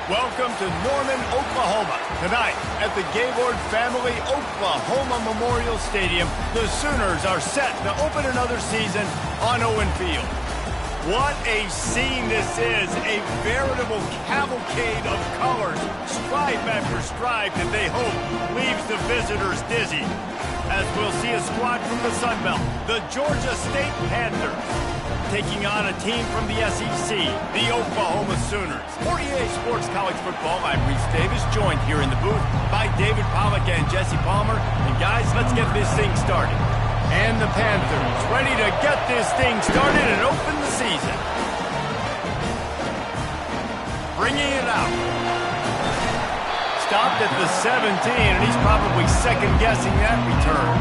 Welcome to Norman, Oklahoma. Tonight at the Gaylord Family Oklahoma Memorial Stadium, the Sooners are set to open another season on Owen Field. What a scene this is, a veritable cavalcade of colors, stripe after stripe that they hope leaves the visitors dizzy. As we'll see a squad from the Sun Belt, the Georgia State Panthers, taking on a team from the SEC, the Oklahoma Sooners. For EA Sports College Football, I'm Reese Davis, joined here in the booth by David Pollack and Jesse Palmer. And guys, let's get this thing started. And the Panthers ready to get this thing started and open the season. Bringing it out. Stopped at the 17, and he's probably second-guessing that return.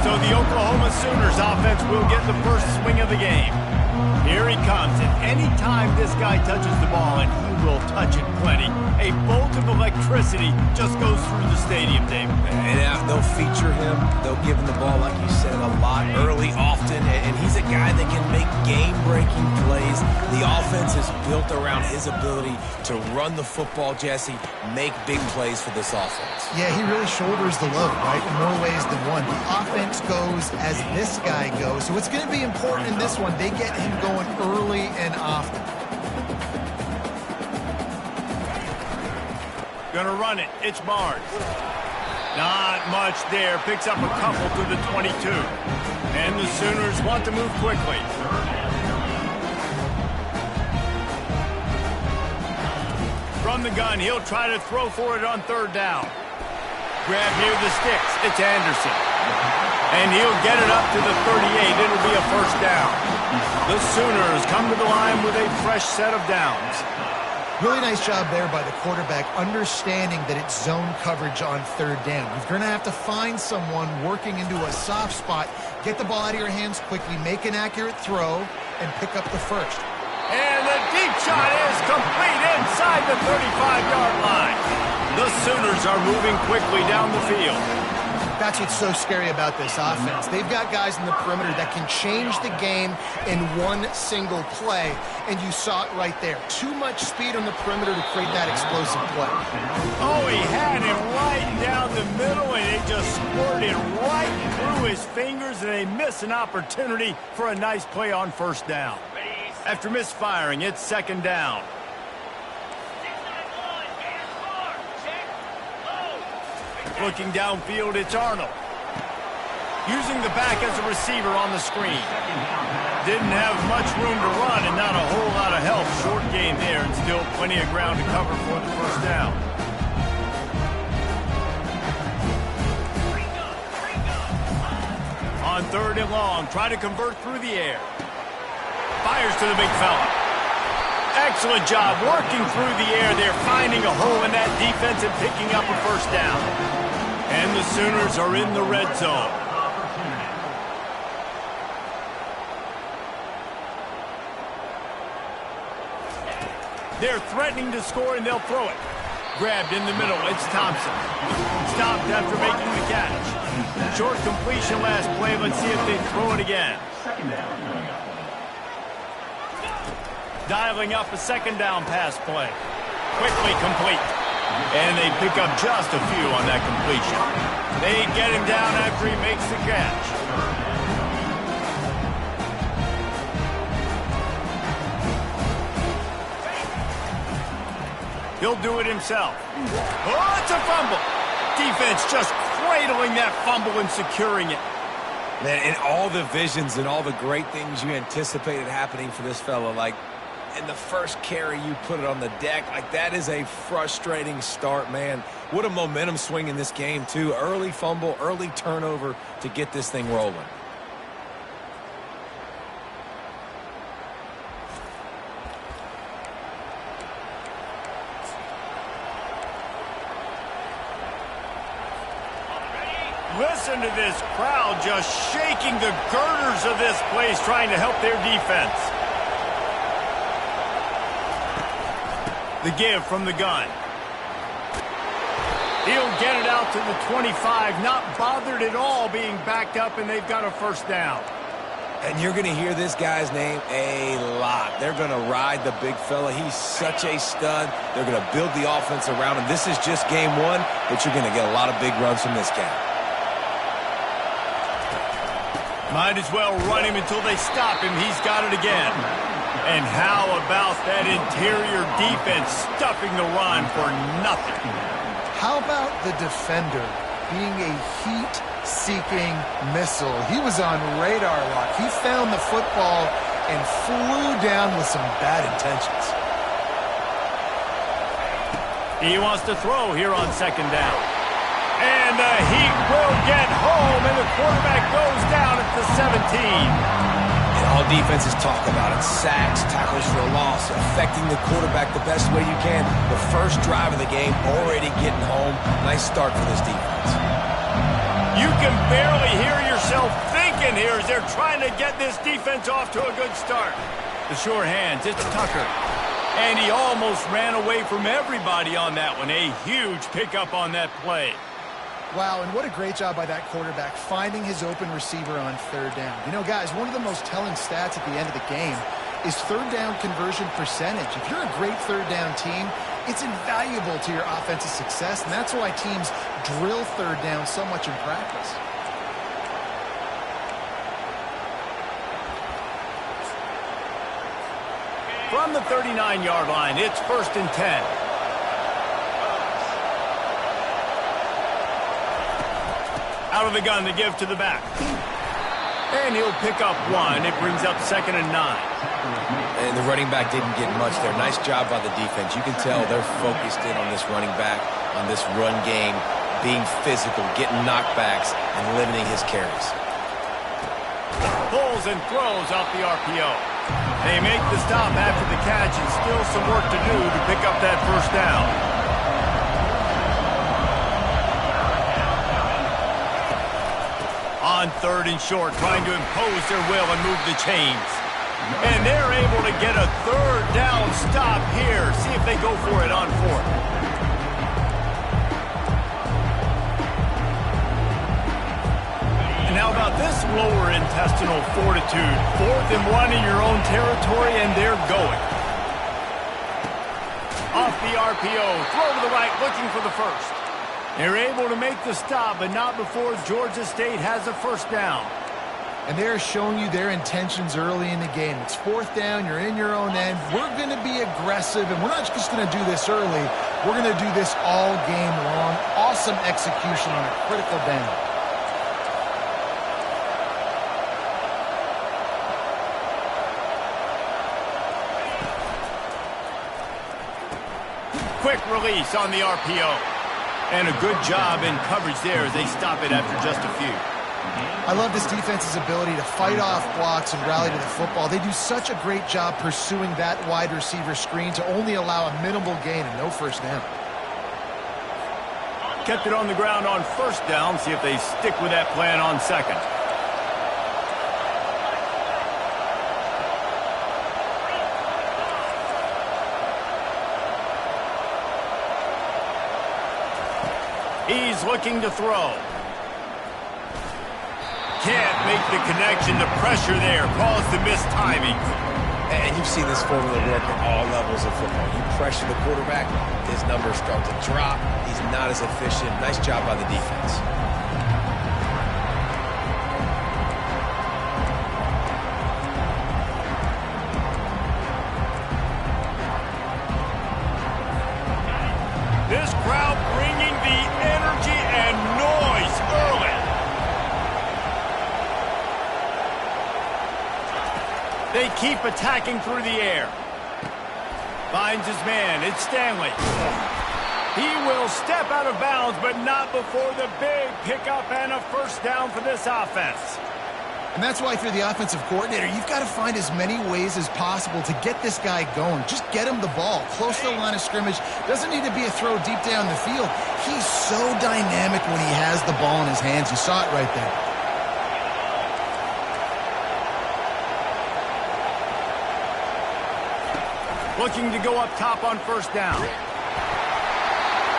So the Oklahoma Sooners offense will get the first swing of the game. Here he comes, and anytime this guy touches the ball, and he will touch it plenty, a bolt of electricity just goes through the stadium, Dave. And they'll feature him. They'll give him the ball, like you said, a lot, early, often, and he's a guy that can make game-breaking plays. The offense is built around his ability to run the football, Jesse, make big plays for this offense. Yeah, he really shoulders the load, right, in more ways than one. The offense goes as this guy goes, so it's going to be important in this one. They get him going early and often. Gonna run it. It's Barnes. Not much there. Picks up a couple to the 22. And the Sooners want to move quickly. From the gun, he'll try to throw for it on third down. Grab near the sticks. It's Anderson. And he'll get it up to the 38. It'll be a first down. The Sooners come to the line with a fresh set of downs. Really nice job there by the quarterback, understanding that it's zone coverage on third down. You're going to have to find someone working into a soft spot, get the ball out of your hands quickly, make an accurate throw, and pick up the first. And the deep shot is complete inside the 35-yard line. The Sooners are moving quickly down the field. That's what's so scary about this offense. They've got guys in the perimeter that can change the game in one single play, and you saw it right there. Too much speed on the perimeter to create that explosive play. Oh, he had him right down the middle, and it just squirted right through his fingers, and they miss an opportunity for a nice play on first down. After misfiring, it's second down. Looking downfield, it's Arnold. Using the back as a receiver on the screen. Didn't have much room to run and not a whole lot of help. Short game there and still plenty of ground to cover for the first down. On third and long, try to convert through the air. Fires to the big fella. Excellent job working through the air there, finding a hole in that defense and picking up a first down. And the Sooners are in the red zone. They're threatening to score, and they'll throw it. Grabbed in the middle, it's Thompson. Stopped after making the catch. Short completion last play. Let's see if they throw it again. Dialing up a second down pass play. Quickly complete. And they pick up just a few on that completion. They get him down after he makes the catch. He'll do it himself. Oh, it's a fumble. Defense just cradling that fumble and securing it. Man, and all the visions and all the great things you anticipated happening for this fella, like in the first carry you put it on the deck, like that is a frustrating start, man. What a momentum swing in this game, too. Early fumble, early turnover to get this thing rolling. Listen to this crowd just shaking the girders of this place, trying to help their defense. The give from the gun. He'll get it out to the 25, not bothered at all being backed up, and they've got a first down. And you're going to hear this guy's name a lot. They're going to ride the big fella. He's such a stud. They're going to build the offense around him. This is just game one, but you're going to get a lot of big runs from this guy. Might as well run him until they stop him. He's got it again. And how about that interior defense stuffing the run for nothing? How about the defender being a heat-seeking missile? He was on radar lock. He found the football and flew down with some bad intentions. He wants to throw here on second down. And the heat will get home, and the quarterback goes down at the 17. And all defenses talk about it. Sacks, tackles for a loss, affecting the quarterback the best way you can. The first drive of the game, already getting home. Nice start for this defense. You can barely hear yourself thinking here as they're trying to get this defense off to a good start. The sure hands, it's Tucker. And he almost ran away from everybody on that one. A huge pickup on that play. Wow, and what a great job by that quarterback finding his open receiver on third down. You know, guys, one of the most telling stats at the end of the game is third down conversion percentage. If you're a great third down team, it's invaluable to your offensive success, and that's why teams drill third down so much in practice. From the 39-yard line, it's 1st and 10. Out of the gun to give to the back. And he'll pick up one. It brings up 2nd and 9. And the running back didn't get much there. Nice job by the defense. You can tell they're focused in on this running back, on this run game, being physical, getting knockbacks, and limiting his carries. Pulls and throws off the RPO. They make the stop after the catch, and still some work to do to pick up that first down. On 3rd and short, trying to impose their will and move the chains. And they're able to get a 3rd down stop here. See if they go for it on 4th. And how about this lower intestinal fortitude? 4th and 1 in your own territory, and they're going. Off the RPO, throw to the right, looking for the first. They're able to make the stop, but not before Georgia State has a first down. And they're showing you their intentions early in the game. It's 4th down, you're in your own end. We're going to be aggressive, and we're not just going to do this early. We're going to do this all game long. Awesome execution on a critical down. Quick release on the RPO. And a good job in coverage there as they stop it after just a few. I love this defense's ability to fight off blocks and rally to the football. They do such a great job pursuing that wide receiver screen to only allow a minimal gain and no first down. Kept it on the ground on 1st down. See if they stick with that plan on 2nd. He's looking to throw. Can't make the connection. The pressure there caused the missed timing. And you've seen this formula work at all levels of football. You pressure the quarterback, his numbers start to drop. He's not as efficient. Nice job by the defense. This crowd bringing the energy and noise early. They keep attacking through the air. Finds his man. It's Stanley. He will step out of bounds, but not before the big pickup and a first down for this offense. And that's why if you're the offensive coordinator, you've got to find as many ways as possible to get this guy going. Just get him the ball close to the line of scrimmage. Doesn't need to be a throw deep down the field. He's so dynamic when he has the ball in his hands. You saw it right there. Looking to go up top on first down.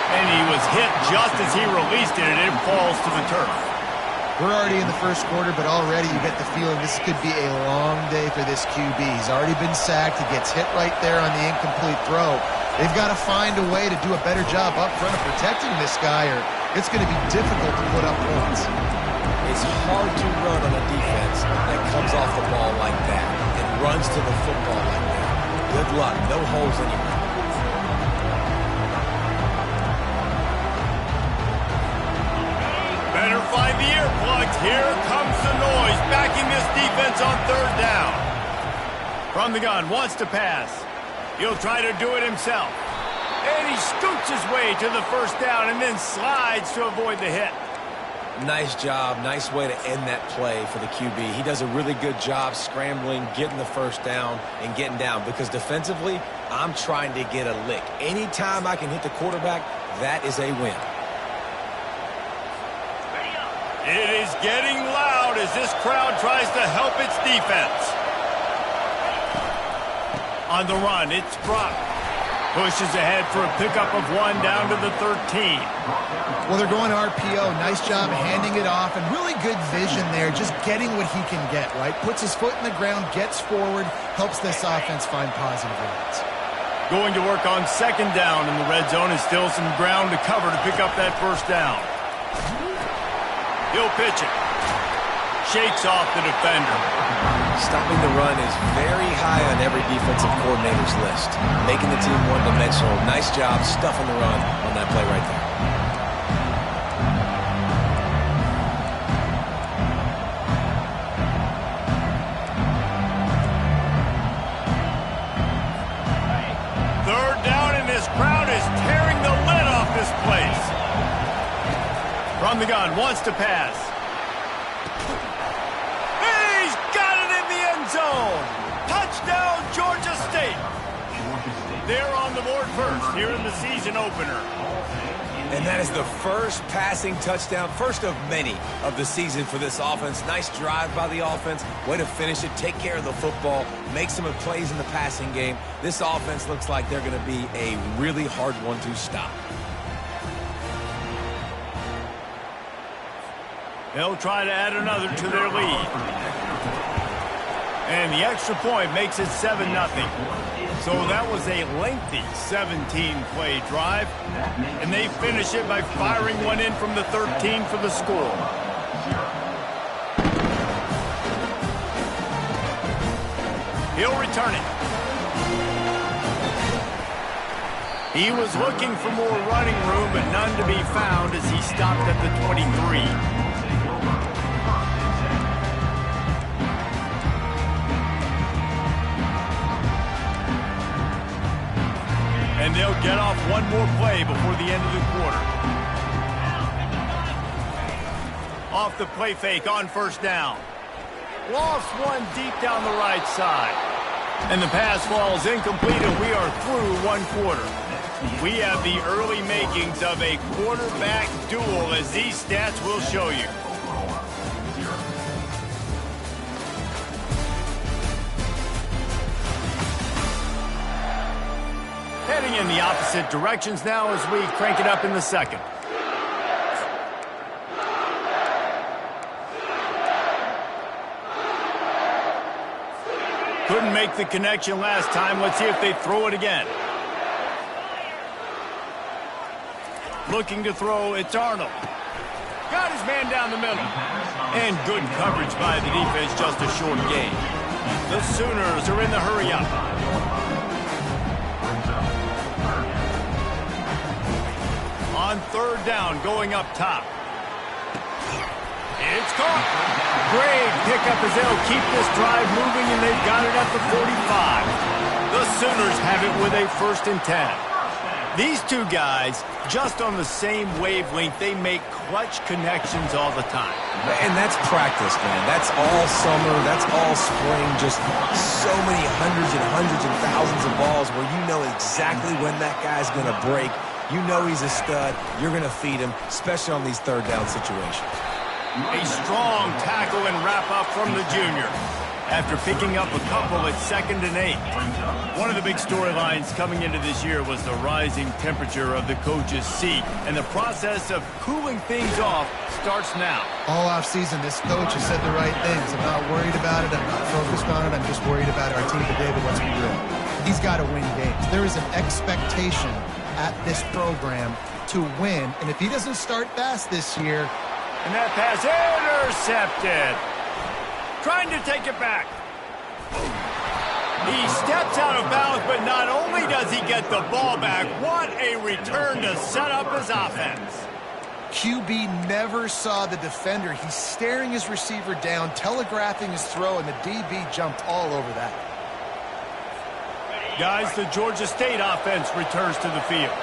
And he was hit just as he released it, and it falls to the turf. We're already in the first quarter, but already you get the feeling this could be a long day for this QB. He's already been sacked. He gets hit right there on the incomplete throw. They've got to find a way to do a better job up front of protecting this guy, or it's going to be difficult to put up points. It's hard to run on a defense that comes off the ball like that and runs to the football like that. Good luck. No holes anywhere. Better find the earplugs. Here comes the noise, backing this defense on third down. From the gun, wants to pass. He'll try to do it himself. And he scoots his way to the first down and then slides to avoid the hit. Nice job. Nice way to end that play for the QB. He does a really good job scrambling, getting the first down, and getting down. Because defensively, I'm trying to get a lick. Anytime I can hit the quarterback, that is a win. It is getting loud as this crowd tries to help its defense. On the run, it's Brock. Pushes ahead for a pickup of 1 down to the 13. Well, they're going RPO. Nice job handing it off, and really good vision there, just getting what he can get, right? Puts his foot in the ground, gets forward, helps this offense find positive yards. Going to work on second down in the red zone, and still some ground to cover to pick up that first down. He'll pitch it. Shakes off the defender. Stopping the run is very high on every defensive coordinator's list. Making the team one-dimensional. Nice job stuffing the run on that play right there. Third down, and this crowd is tearing the lid off this place. From the gun, wants to pass. He's got it in the end zone. Touchdown, Georgia State. They're on the board first here in the season opener. And that is the first passing touchdown, first of many of the season for this offense. Nice drive by the offense. Way to finish it, take care of the football, make some plays in the passing game. This offense looks like they're going to be a really hard one to stop. They'll try to add another to their lead. And the extra point makes it 7-0. So that was a lengthy 17-play drive. And they finish it by firing one in from the 13 for the score. He'll return it. He was looking for more running room, but none to be found as he stopped at the 23. And they'll get off one more play before the end of the quarter. Off the play fake on first down. Lost one deep down the right side. And the pass falls incomplete, and we are through one quarter. We have the early makings of a quarterback duel, as these stats will show you. Heading in the opposite directions now as we crank it up in the second. Couldn't make the connection last time. Let's see if they throw it again. Looking to throw, it's Arnold. Got his man down the middle. And good coverage by the defense, just a short gain. The Sooners are in the hurry-up. On third down, going up top. It's caught. Great pickup as they'll keep this drive moving, and they've got it at the 45. The Sooners have it with a 1st and 10. These two guys, just on the same wavelength, they make clutch connections all the time. And that's practice, man. That's all summer. That's all spring. Just so many hundreds and thousands of balls where you know exactly when that guy's going to break. You know he's a stud. You're going to feed him, especially on these third down situations. A strong tackle and wrap up from the junior. after picking up a couple at 2nd and 8. One of the big storylines coming into this year was the rising temperature of the coach's seat, and the process of cooling things off starts now. All offseason, this coach has said the right things. I'm not worried about it. I'm not focused on it. I'm just worried about our team. But David, let's be real. He's got to win games. There is an expectation at this program to win, and if he doesn't start fast this year... And that pass intercepted. Trying to take it back. He steps out of bounds, but not only does he get the ball back, what a return to set up his offense. QB never saw the defender. He's staring his receiver down, telegraphing his throw, and the DB jumped all over that. Guys, the Georgia State offense returns to the field.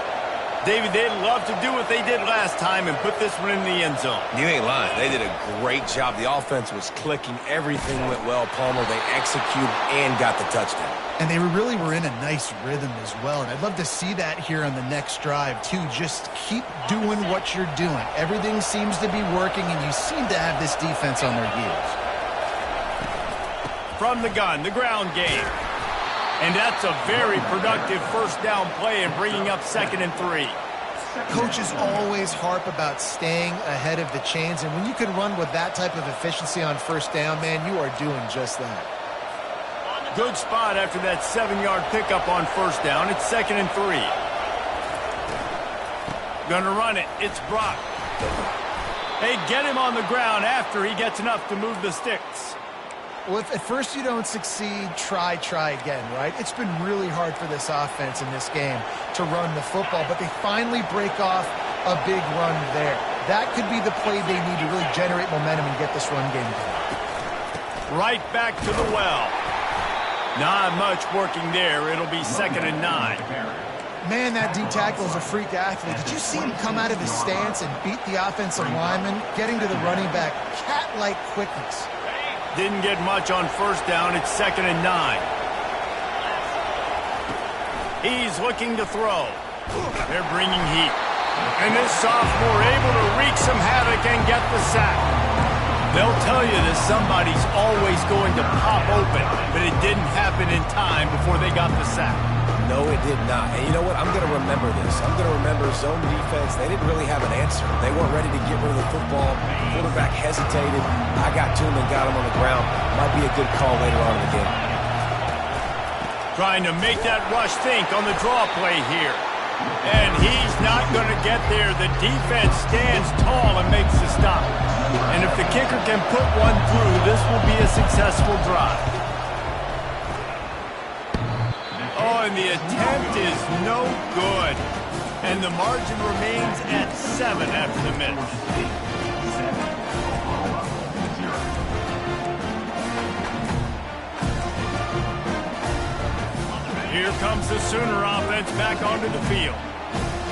David, they'd love to do what they did last time and put this one in the end zone. You ain't lying. They did a great job. The offense was clicking. Everything went well, Palmer. They executed and got the touchdown. And they really were in a nice rhythm as well. And I'd love to see that here on the next drive, too. Just keep doing what you're doing. Everything seems to be working, and you seem to have this defense on their heels. From the gun, the ground game. And that's a very productive first down play and bringing up 2nd and 3. Coaches always harp about staying ahead of the chains, and when you can run with that type of efficiency on first down, man, you are doing just that. Good spot after that 7-yard pickup on first down. It's 2nd and 3. Gonna run it. It's Brock. Hey, get him on the ground after he gets enough to move the sticks. Well, if at first you don't succeed, try again, right? It's been really hard for this offense in this game to run the football, but they finally break off a big run there. That could be the play they need to really generate momentum and get this run game going. Right back to the well. Not much working there. It'll be 2nd and 9. Man, that D tackle is a freak athlete. Did you see him come out of his stance and beat the offensive lineman, getting to the running back? Cat-like quickness. Didn't get much on first down. It's 2nd and 9. He's looking to throw. They're bringing heat. And this sophomore able to wreak some havoc and get the sack. They'll tell you that somebody's always going to pop open, but it didn't happen in time before they got the sack. No, it did not. And you know what? I'm going to remember this. I'm going to remember zone defense. They didn't really have an answer. They weren't ready to get rid of the football. The quarterback hesitated. I got to him and got him on the ground. Might be a good call later on in the game. Trying to make that rush think on the draw play here. And he's not going to get there. The defense stands tall and makes the stop. And if the kicker can put one through, this will be a successful drive. Oh, and the attempt is no good. And the margin remains at 7 after the minute. Here comes the Sooner offense back onto the field.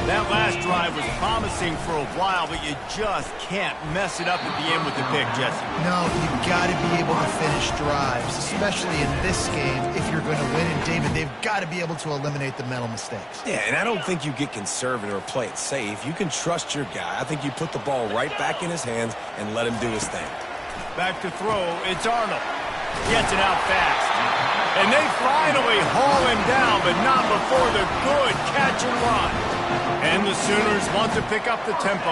That last drive was promising for a while, but you just can't mess it up at the end with the pick, Jesse. No, you've got to be able to finish drives, especially in this game if you're going to win. And, David, they've got to be able to eliminate the mental mistakes. Yeah, and I don't think you get conservative or play it safe. You can trust your guy. I think you put the ball right back in his hands and let him do his thing. Back to throw. It's Arnold. Gets it out fast. And they finally haul him down, but not before the good catch and run. And the Sooners want to pick up the tempo.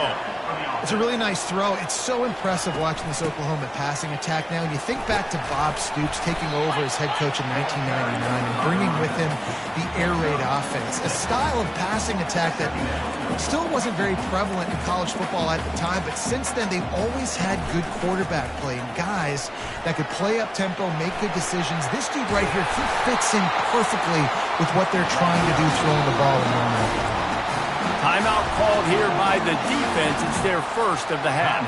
It's a really nice throw. It's so impressive watching this Oklahoma passing attack now. And you think back to Bob Stoops taking over as head coach in 1999 and bringing with him the air raid offense, a style of passing attack that still wasn't very prevalent in college football at the time, but since then they've always had good quarterback play and guys that could play up tempo, make good decisions. This dude right here, he fits in perfectly with what they're trying to do, throwing the ball in one. Timeout called here by the defense. It's their first of the half.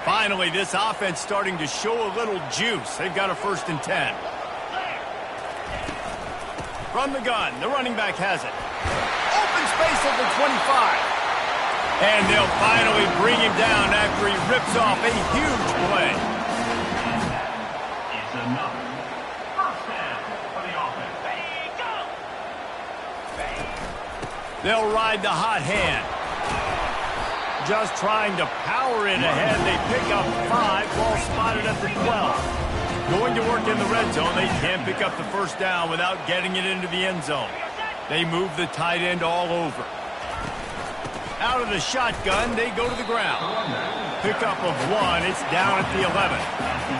Finally, this offense starting to show a little juice. They've got a 1st and 10. From the gun, the running back has it. Open space at the 25. And they'll finally bring him down after he rips off a huge play. They'll ride the hot hand. just trying to power it ahead. They pick up 5, ball spotted at the 12. Going to work in the red zone. They can't pick up the first down without getting it into the end zone. They move the tight end all over. Out of the shotgun, they go to the ground. Pickup of 1, it's down at the 11.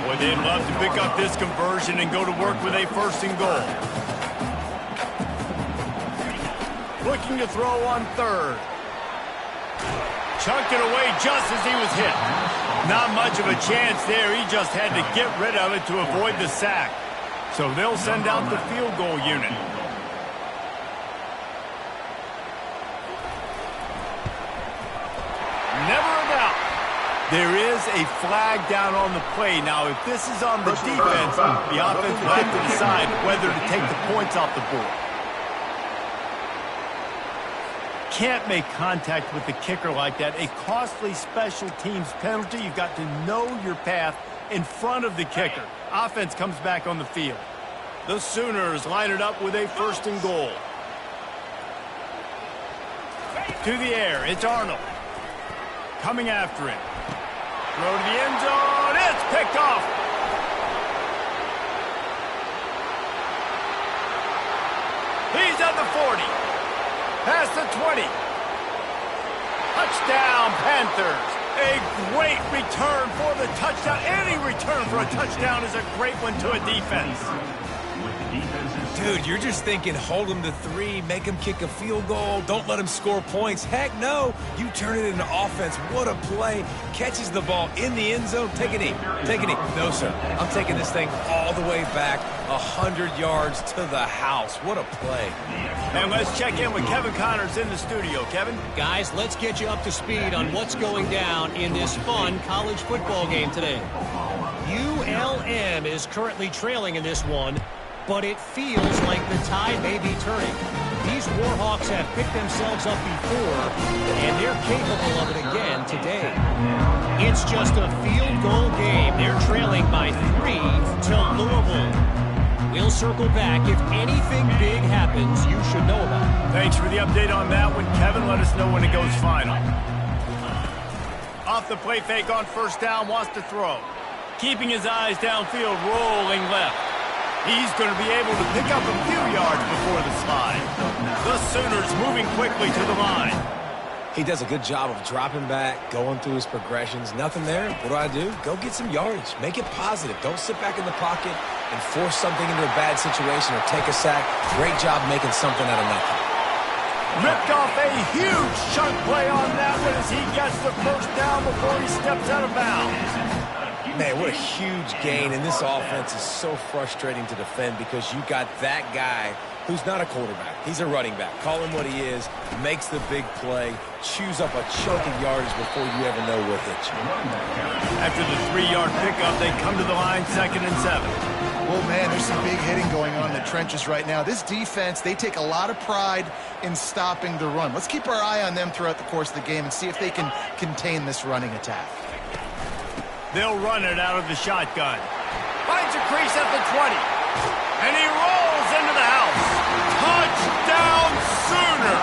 Boy, they'd love to pick up this conversion and go to work with a 1st and goal. Looking to throw on 3rd. Chunked it away just as he was hit. Not much of a chance there. He just had to get rid of it to avoid the sack. So they'll send out the field goal unit. Never a doubt. There is a flag down on the play. Now, if this is on the defense, the offense will have to decide whether to take the points off the board. Can't make contact with the kicker like that. A costly special teams penalty. You've got to know your path in front of the kicker. Offense comes back on the field. The Sooners line it up with a 1st and goal. To the air, it's Arnold. Coming after him. Throw to the end zone. It's picked off. He's at the 40. Past the 20. Touchdown, Panthers. A great return for the touchdown. Any return for a touchdown is a great one to a defense. Dude, you're just thinking hold him to 3, make him kick a field goal, don't let him score points. Heck no, you turn it into offense. What a play. Catches the ball in the end zone. Take a knee. Take a knee. No, sir. I'm taking this thing all the way back 100 yards to the house. What a play. And let's check in with Kevin Connors in the studio. Kevin? Guys, let's get you up to speed on what's going down in this fun college football game today. ULM is currently trailing in this one, but it feels like the tide may be turning. These Warhawks have picked themselves up before, and they're capable of it again today. It's just a field goal game. They're trailing by 3 to Louisville. We'll circle back. If anything big happens, you should know about it. Thanks for the update on that one, Kevin. Let us know when it goes final. Off the play fake on 1st down, wants to throw. Keeping his eyes downfield, rolling left. He's going to be able to pick up a few yards before the slide. The Sooners moving quickly to the line. He does a good job of dropping back, going through his progressions. Nothing there. What do? Go get some yardage. Make it positive. Don't sit back in the pocket and force something into a bad situation or take a sack. Great job making something out of nothing. Ripped off a huge chunk play on that one as he gets the 1st down before he steps out of bounds. Man, what a huge gain, and this offense is so frustrating to defend because you got that guy who's not a quarterback. He's a running back. Call him what he is, makes the big play, chews up a chunk of yardage before you ever know what hit you. After the 3-yard pickup, they come to the line 2nd and 7. Well, man, there's some big hitting going on in the trenches right now. This defense, they take a lot of pride in stopping the run. Let's keep our eye on them throughout the course of the game and see if they can contain this running attack. They'll run it out of the shotgun. Finds a crease at the 20. And he rolls into the house. Touchdown, Sooner!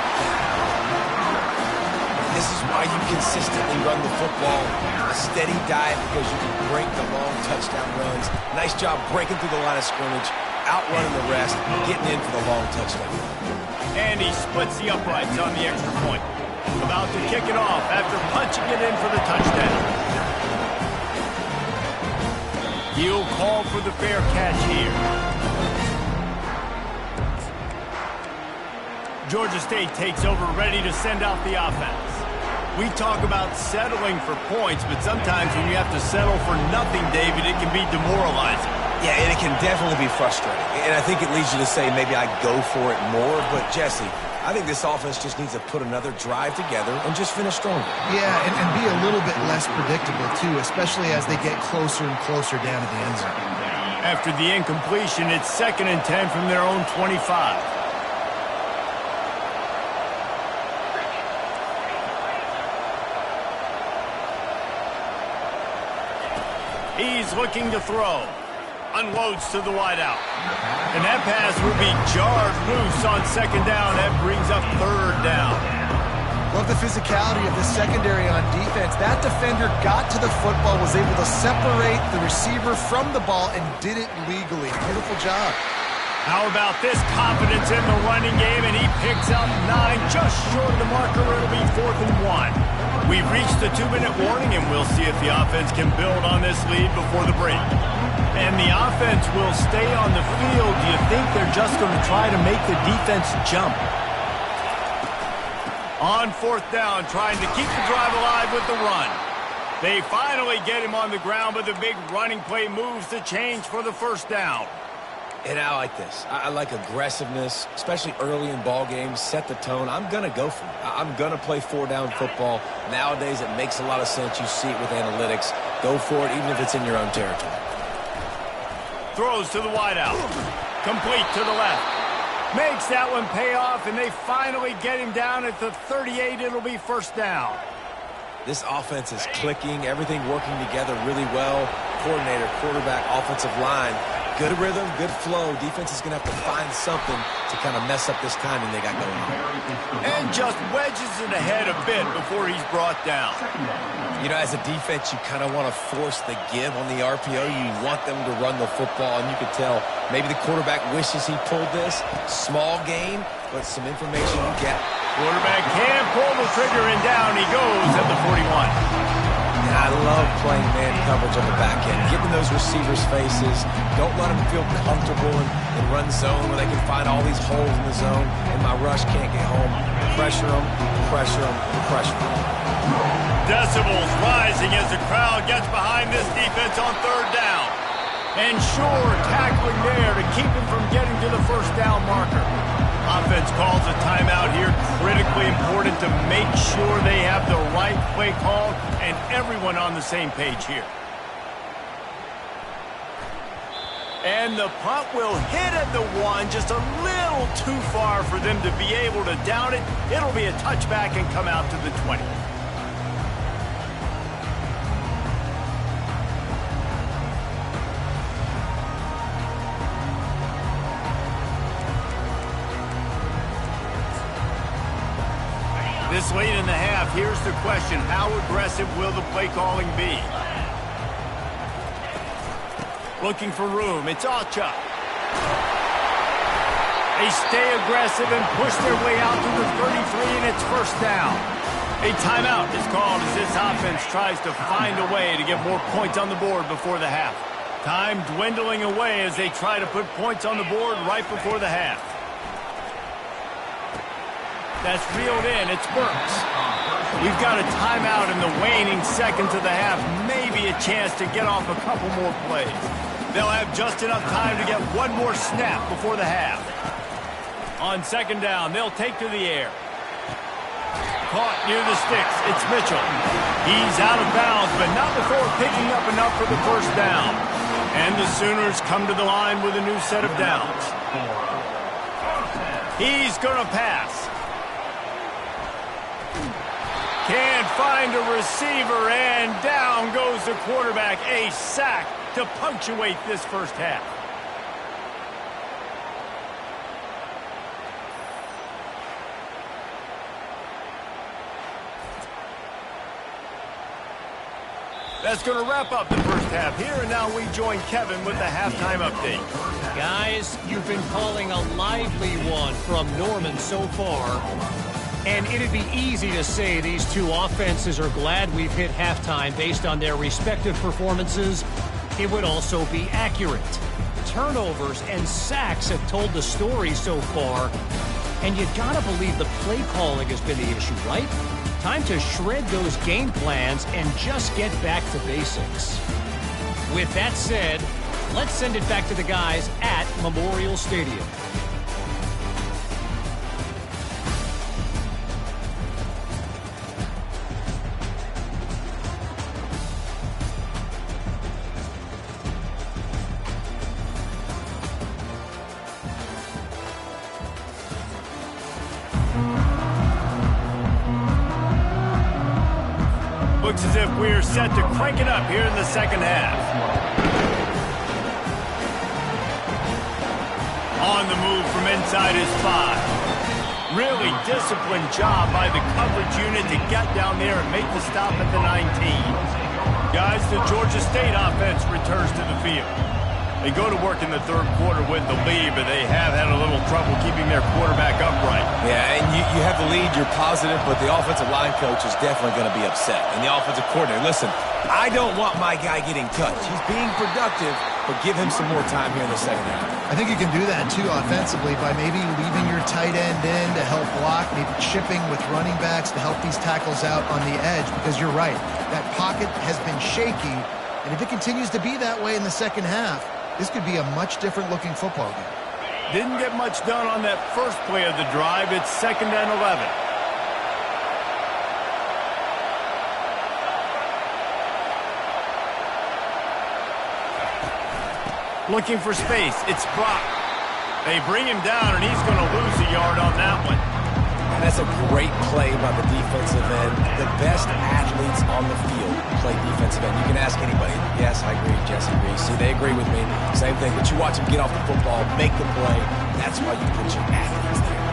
This is why you consistently run the football. A steady diet because you can break the long touchdown runs. Nice job breaking through the line of scrimmage, outrunning the rest, getting in for the long touchdown. And he splits the uprights on the extra point. About to kick it off after punching it in for the touchdown. He'll call for the fair catch here. Georgia State takes over, ready to send out the offense. We talk about settling for points, but sometimes when you have to settle for nothing, David, it can be demoralizing. Yeah, and it can definitely be frustrating. And I think it leads you to say maybe I go for it more. But, Jesse, I think this offense just needs to put another drive together and just finish stronger. Yeah, and be a little bit less predictable, too, especially as they get closer and closer down to the end zone. After the incompletion, it's 2nd and 10 from their own 25. He's looking to throw. Unloads to the wideout. And that pass will be jarred loose on 2nd down. That brings up 3rd down. Love the physicality of the secondary on defense. That defender got to the football, was able to separate the receiver from the ball, and did it legally. Beautiful job. How about this confidence in the running game, and he picks up 9, just short of the marker. It'll be 4th and 1. We've reached the 2-minute warning, and we'll see if the offense can build on this lead before the break. And the offense will stay on the field. Do you think they're just going to try to make the defense jump? On 4th down, trying to keep the drive alive with the run. They finally get him on the ground, but the big running play moves the change for the 1st down. And I like this. I like aggressiveness, especially early in ball games. Set the tone. I'm going to go for it. I'm going to play 4-down football. Nowadays, it makes a lot of sense. You see it with analytics. Go for it, even if it's in your own territory. Throws to the wideout. Complete to the left. Makes that one pay off, and they finally get him down at the 38. It'll be 1st down. This offense is clicking. Everything working together really well. Coordinator, quarterback, offensive line. Good rhythm, good flow. Defense is going to have to find something to kind of mess up this timing they got going on. And just wedges it ahead a bit before he's brought down. You know, as a defense, you kind of want to force the give on the RPO. You want them to run the football, and you can tell maybe the quarterback wishes he pulled this. Small game, but some information you get. Quarterback can pull the trigger, and down he goes at the 41. And I love playing man coverage on the back end, giving those receivers faces. Don't let them feel comfortable in run zone where they can find all these holes in the zone, and my rush can't get home. Pressure them, pressure them, pressure them. Decibels rising as the crowd gets behind this defense on 3rd down. And sure, tackling there to keep him from getting to the 1st down marker. Offense calls a timeout here. Critically important to make sure they have the right play call and everyone on the same page here. And the punt will hit at the 1, just a little too far for them to be able to down it. It'll be a touchback and come out to the 20. This late in the half, here's the question. How aggressive will the play calling be? Looking for room. It's Alcha. They stay aggressive and push their way out to the 33, and it's 1st down. A timeout is called as this offense tries to find a way to get more points on the board before the half. Time dwindling away as they try to put points on the board right before the half. That's reeled in. It's Burks. We've got a timeout in the waning seconds of the half. Maybe a chance to get off a couple more plays. They'll have just enough time to get one more snap before the half. On 2nd down, they'll take to the air. Caught near the sticks. It's Mitchell. He's out of bounds, but not before picking up enough for the 1st down. And the Sooners come to the line with a new set of downs. He's going to pass. Can't find a receiver, and down goes the quarterback. A sack to punctuate this 1st half. That's going to wrap up the 1st half here, and now we join Kevin with the halftime update. Guys, you've been calling a lively one from Norman so far. And it'd be easy to say these two offenses are glad we've hit halftime based on their respective performances. It would also be accurate. Turnovers and sacks have told the story so far. And you gotta believe the play calling has been the issue, right? Time to shred those game plans and just get back to basics. With that said, let's send it back to the guys at Memorial Stadium. Looks as if we're set to crank it up here in the 2nd half. On the move from inside his 5. Really disciplined job by the coverage unit to get down there and make the stop at the 19. Guys, the Georgia State offense returns to the field. They go to work in the third quarter with the lead, but they have had a little trouble keeping their quarterback upright. Yeah, and you have the lead, you're positive, but the offensive line coach is definitely going to be upset. And the offensive coordinator, listen, I don't want my guy getting touched. He's being productive, but give him some more time here in the second half. I think you can do that, too, offensively, by maybe leaving your tight end in to help block, maybe chipping with running backs to help these tackles out on the edge, because you're right, that pocket has been shaky, and if it continues to be that way in the second half, this could be a much different-looking football game. Didn't get much done on that first play of the drive. It's 2nd and 11. Looking for space. It's Brock. They bring him down, and he's going to lose a yard on that one. And that's a great play by the defensive end. The best athletes on the field play defensive end. You can ask anybody. Yes, I agree. Jesse agrees. See, they agree with me. Same thing. But you watch them get off the football, make the play. That's why you put your athletes there.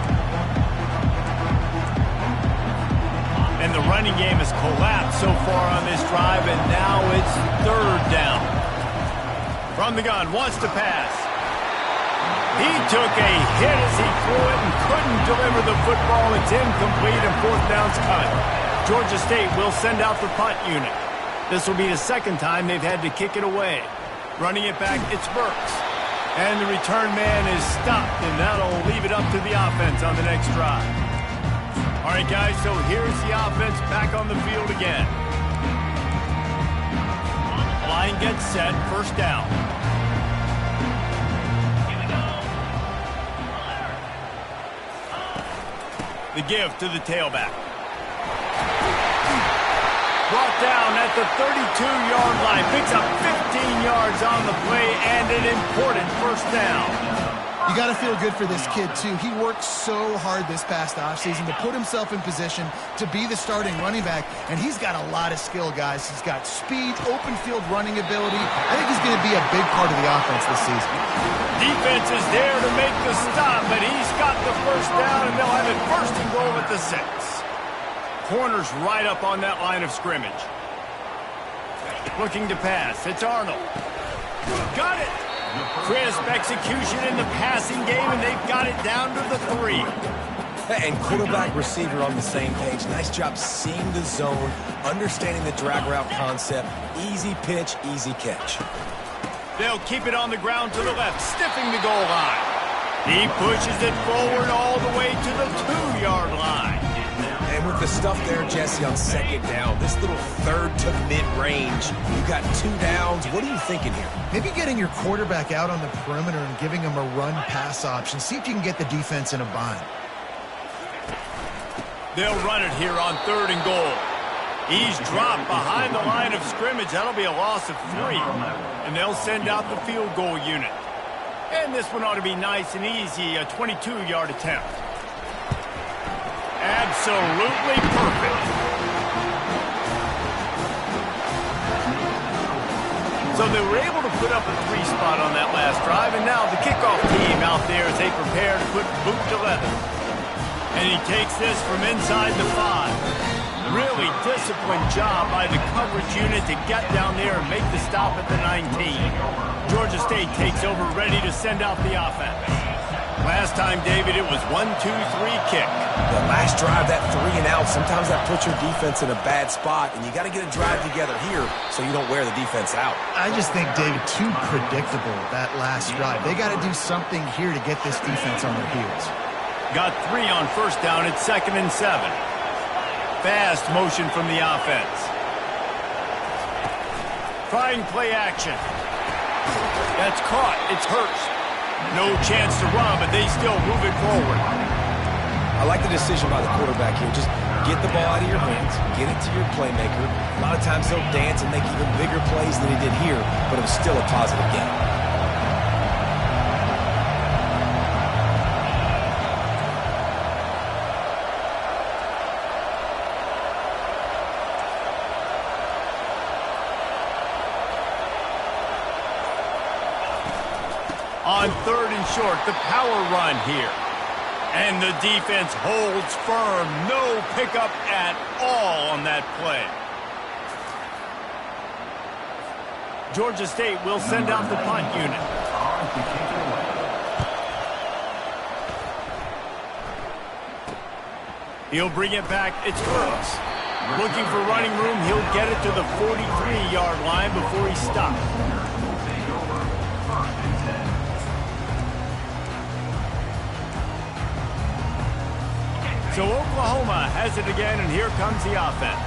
And the running game has collapsed so far on this drive, and now it's 3rd down. From the gun, wants to pass. He took a hit as he threw it and couldn't deliver the football. It's incomplete and 4th down's cut. Georgia State will send out the punt unit. This will be the 2nd time they've had to kick it away. Running it back, it's Burks. And the return man is stopped, and that'll leave it up to the offense on the next drive. All right, guys, so here's the offense back on the field again. Line gets set, 1st down. The give to the tailback. Brought down at the 32-yard line. Picks up 15 yards on the play and an important 1st down. You got to feel good for this kid, too. He worked so hard this past offseason to put himself in position to be the starting running back, and he's got a lot of skill, guys. He's got speed, open field running ability. I think he's going to be a big part of the offense this season. Defense is there to make the stop, but he's got the 1st down, and they'll have it 1st and goal at the 6. Corner's right up on that line of scrimmage. Looking to pass. It's Arnold. Got it! Crisp execution in the passing game, and they've got it down to the 3. And quarterback receiver on the same page. Nice job seeing the zone, understanding the drag route concept. Easy pitch, easy catch. They'll keep it on the ground to the left, stiffing the goal line. He pushes it forward all the way to the 2-yard line. And with the stuff there, Jesse, on 2nd down, this little 3rd to mid-range, you got 2 downs. What are you thinking here? Maybe getting your quarterback out on the perimeter and giving him a run-pass option. See if you can get the defense in a bind. They'll run it here on 3rd and goal. He's dropped behind the line of scrimmage. That'll be a loss of 3. And they'll send out the field goal unit. And this one ought to be nice and easy, a 22-yard attempt. Absolutely perfect. So they were able to put up a 3 spot on that last drive, and now the kickoff team out there as they prepare to put boot to leather. And he takes this from inside the 5. Really disciplined job by the coverage unit to get down there and make the stop at the 19. Georgia State takes over, ready to send out the offense. Last time, David, it was 1-2-3 kick. The last drive, that 3 and out, sometimes that puts your defense in a bad spot, and you got to get a drive together here so you don't wear the defense out. I just think, David, too predictable, that last drive. They got to do something here to get this defense on their heels. Got 3 on 1st down at 2nd and 7. Fast motion from the offense. Trying play action. That's caught. It's Hurst. No chance to run, but they still move it forward. I like the decision by the quarterback here. Just get the ball out of your hands, get it to your playmaker. A lot of times they'll dance and make even bigger plays than he did here, but it was still a positive game. On 3rd and short, the power run here. And the defense holds firm. No pickup at all on that play. Georgia State will send out the punt unit. He'll bring it back. It's Brooks. Looking for running room. He'll get it to the 43-yard line before he stops. So Oklahoma has it again, and here comes the offense.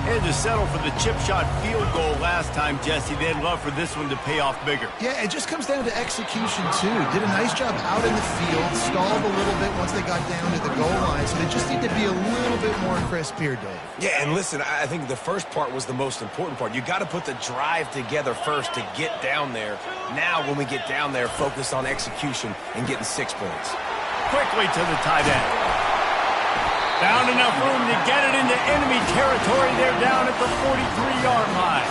They had to settle for the chip shot field goal last time, Jesse. They'd love for this one to pay off bigger. Yeah, it just comes down to execution, too. Did a nice job out in the field, stalled a little bit once they got down to the goal line, so they just need to be a little bit more crisp here, Dave. Yeah, and listen, I think the first part was the most important part. You got to put the drive together first to get down there. Now, when we get down there, focus on execution and getting 6 points. Quickly to the tight end. Found enough room to get it into enemy territory. They're down at the 43-yard line.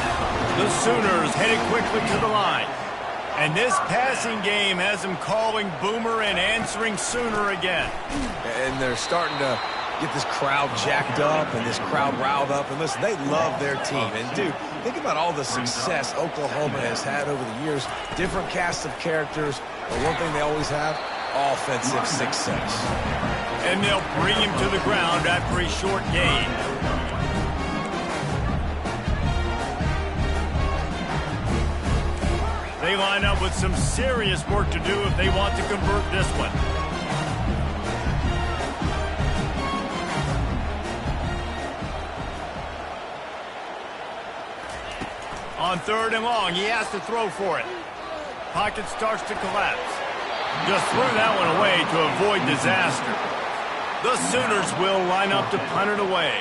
The Sooners headed quickly to the line. And this passing game has them calling Boomer and answering Sooner again. And they're starting to get this crowd jacked up and this crowd riled up. And listen, they love their team. And, dude, think about all the success Oklahoma has had over the years. Different casts of characters. But one thing they always have, offensive success. And they'll bring him to the ground after a short gain. They line up with some serious work to do if they want to convert this one. On 3rd and long, he has to throw for it. Pocket starts to collapse. Just threw that one away to avoid disaster. The Sooners will line up to punt it away.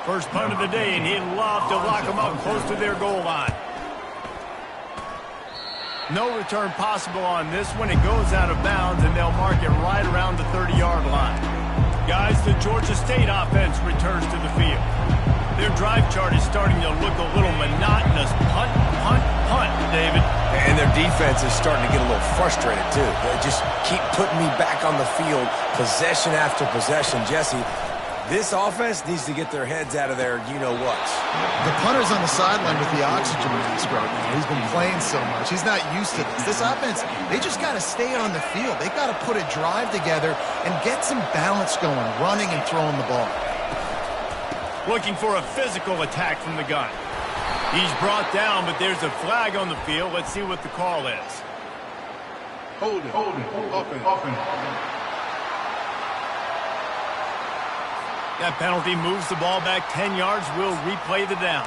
First punt of the day, and he'd love to lock them up close to their goal line. No return possible on this one. It goes out of bounds, and they'll mark it right around the 30-yard line. Guys, the Georgia State offense returns to the field. Their drive chart is starting to look a little monotonous. Punt, punt, punt, David. And their defense is starting to get a little frustrated, too. They just keep putting me back on the field, possession after possession. Jesse, this offense needs to get their heads out of their you-know-what. The punter's on the sideline with the oxygen mask right now. He's been playing so much. He's not used to this. This offense, they just got to stay on the field. They got to put a drive together and get some balance going, running and throwing the ball. Looking for a physical attack from the gun. He's brought down, but there's a flag on the field. Let's see what the call is. Hold it. Offense. That penalty moves the ball back 10 yards. We'll replay the down.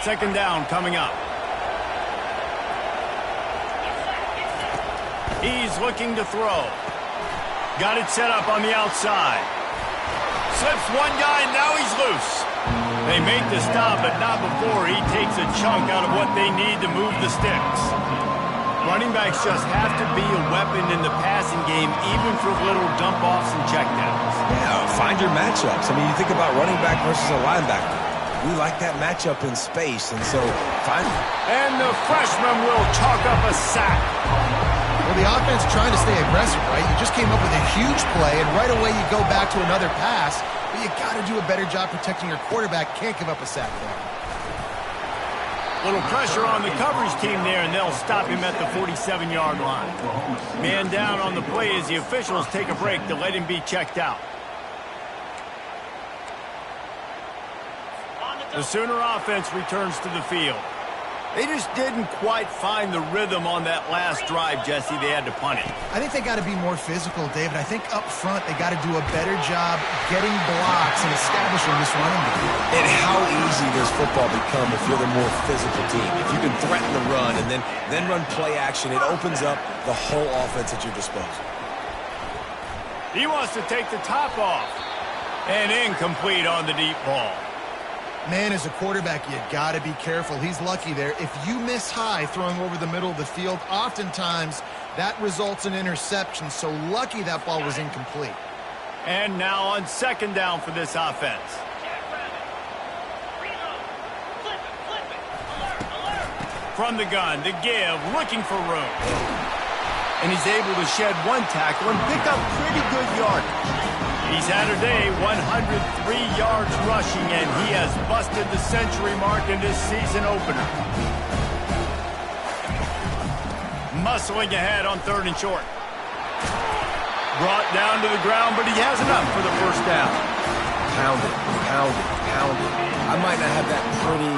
Second down coming up. He's looking to throw. Got it set up on the outside. Slips one guy, and now he's loose. They make the stop, but not before he takes a chunk out of what they need to move the sticks. Running backs just have to be a weapon in the passing game, even for little dump-offs and checkdowns. Yeah, find your matchups. I mean, you think about running back versus a linebacker. We like that matchup in space, and so find it. And the freshman will chalk up a sack. Well, the offense trying to stay aggressive, right? You just came up with a huge play, and right away you go back to another pass, but you got to do a better job protecting your quarterback. Can't give up a sack there. Little pressure on the coverage team there, and they'll stop him at the 47-yard line. Man down on the play as the officials take a break to let him be checked out. The Sooner offense returns to the field. They just didn't quite find the rhythm on that last drive, Jesse. They had to punt it. I think they got to be more physical, David. I think up front they got to do a better job getting blocks and establishing this running game. And how easy does football become if you're the more physical team? If you can threaten the run and then run play action, it opens up the whole offense at your disposal. He wants to take the top off. And incomplete on the deep ball. Man, as a quarterback, you got to be careful. He's lucky there. If you miss high throwing over the middle of the field, oftentimes that results in interception. So lucky that ball was incomplete. And now on second down for this offense. From the gun, the give, looking for room. And he's able to shed one tackle and pick up pretty good yardage. He's had a day, 103 yards rushing, and he has busted the century mark in this season opener. Muscling ahead on 3rd and short. Brought down to the ground, but he has enough for the first down. Pound it, pound it, pound it. I might not have that pretty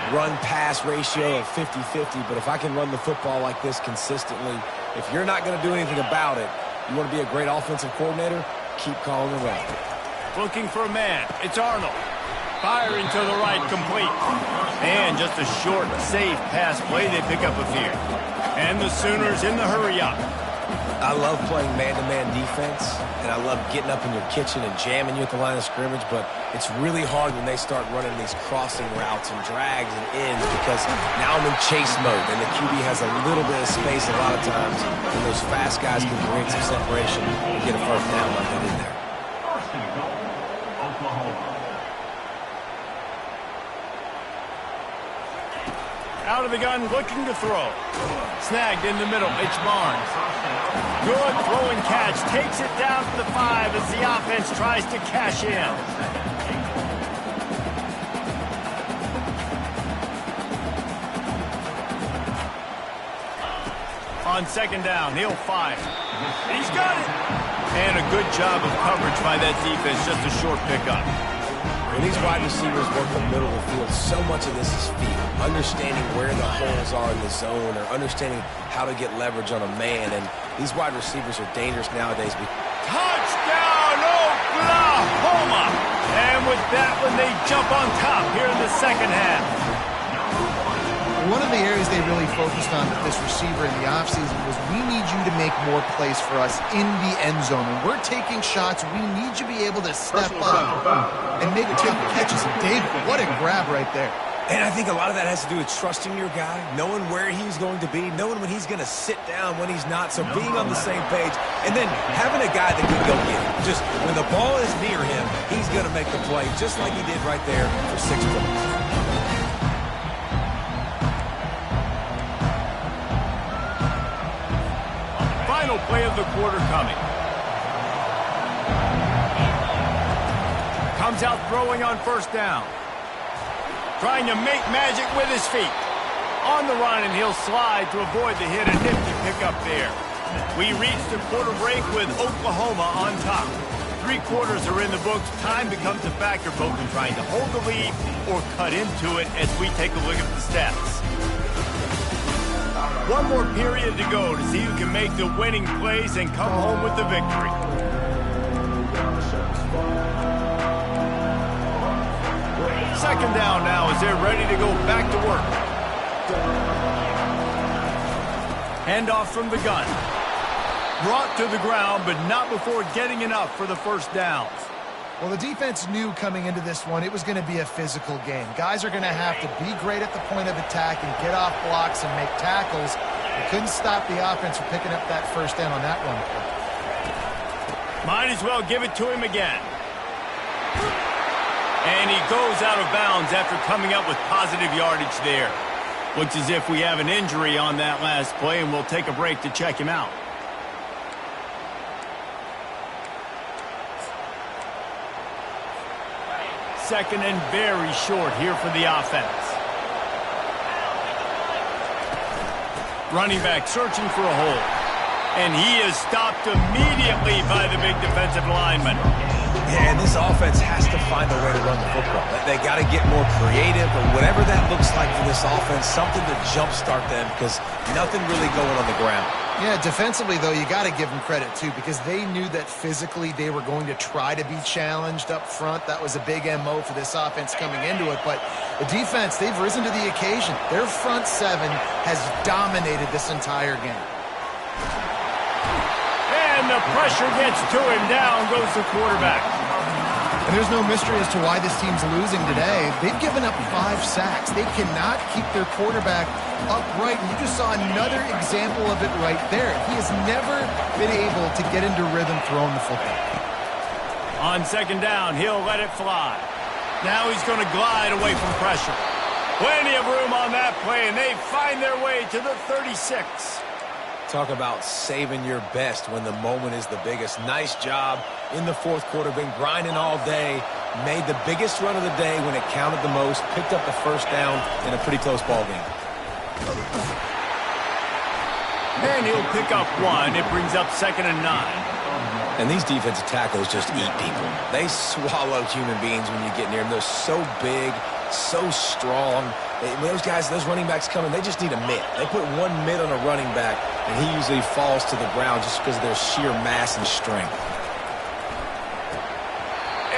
run-pass ratio of 50-50, but if I can run the football like this consistently, if you're not going to do anything about it, you want to be a great offensive coordinator, keep calling the run. Looking for a man. It's Arnold. Firing to the right, complete. And just a short, safe pass play. They pick up a few. And the Sooners in the hurry-up. I love playing man-to-man defense, and I love getting up in your kitchen and jamming you at the line of scrimmage, but it's really hard when they start running these crossing routes and drags and ends because now I'm in chase mode, and the QB has a little bit of space a lot of times, and those fast guys can create some separation and get a first down like they did there. Out of the gun, looking to throw. Snagged in the middle, it's Barnes. Good throw and catch, takes it down to the 5 as the offense tries to cash in. On 2nd down, he'll fire. He's got it! And a good job of coverage by that defense, just a short pickup. When these wide receivers work the middle of the field, so much of this is feel. Understanding where the holes are in the zone or understanding how to get leverage on a man. And these wide receivers are dangerous nowadays. Touchdown, Oklahoma! And with that one, they jump on top here in the second half. One of the areas they really focused on with this receiver in the offseason was we need you to make more plays for us in the end zone. When we're taking shots, we need you to be able to step up and make tough catches. And David, what a grab right there. And I think a lot of that has to do with trusting your guy, knowing where he's going to be, knowing when he's going to sit down, when he's not, so being on the same page, and then having a guy that can go get it. Just when the ball is near him, he's going to make the play, just like he did right there for 6 points. Final play of the quarter coming. Comes out throwing on 1st down. Trying to make magic with his feet. On the run, and he'll slide to avoid the hit. A nifty pickup there. We reached the quarter break with Oklahoma on top. 3 quarters are in the books. Time becomes a factor, both in trying to hold the lead or cut into it as we take a look at the stats. 1 more period to go to see who can make the winning plays and come home with the victory. Second down now as they're ready to go back to work. Handoff from the gun. Brought to the ground, but not before getting enough for the first downs. Well, the defense knew coming into this one it was going to be a physical game. Guys are going to have to be great at the point of attack and get off blocks and make tackles. They couldn't stop the offense from picking up that first down on that one. Might as well give it to him again. And he goes out of bounds after coming up with positive yardage there. Looks as if we have an injury on that last play, and we'll take a break to check him out. Second and very short here for the offense. Running back searching for a hole. And he is stopped immediately by the big defensive lineman. Yeah, and this offense has to find a way to run the football. They got to get more creative, or whatever that looks like for this offense, something to jumpstart them because nothing really going on the ground. Yeah, defensively, though, you got to give them credit, too, because they knew that physically they were going to try to be challenged up front. That was a big MO for this offense coming into it. But the defense, they've risen to the occasion. Their front 7 has dominated this entire game. And the pressure gets to him. Down goes the quarterback. And there's no mystery as to why this team's losing today. They've given up 5 sacks. They cannot keep their quarterback upright. And you just saw another example of it right there. He has never been able to get into rhythm throwing the football. On second down, he'll let it fly. Now he's going to glide away from pressure. Plenty of room on that play, and they find their way to the 36. Talk about saving your best when the moment is the biggest. Nice job in the fourth quarter. Been grinding all day. Made the biggest run of the day when it counted the most. Picked up the first down in a pretty close ball game. And he'll pick up one. It brings up 2nd and 9. And these defensive tackles just eat people. They swallow human beings when you get near them. They're so big, so strong. Those guys, those running backs coming, they just need a mitt. They put one mitt on a running back, and he usually falls to the ground just because of their sheer mass and strength.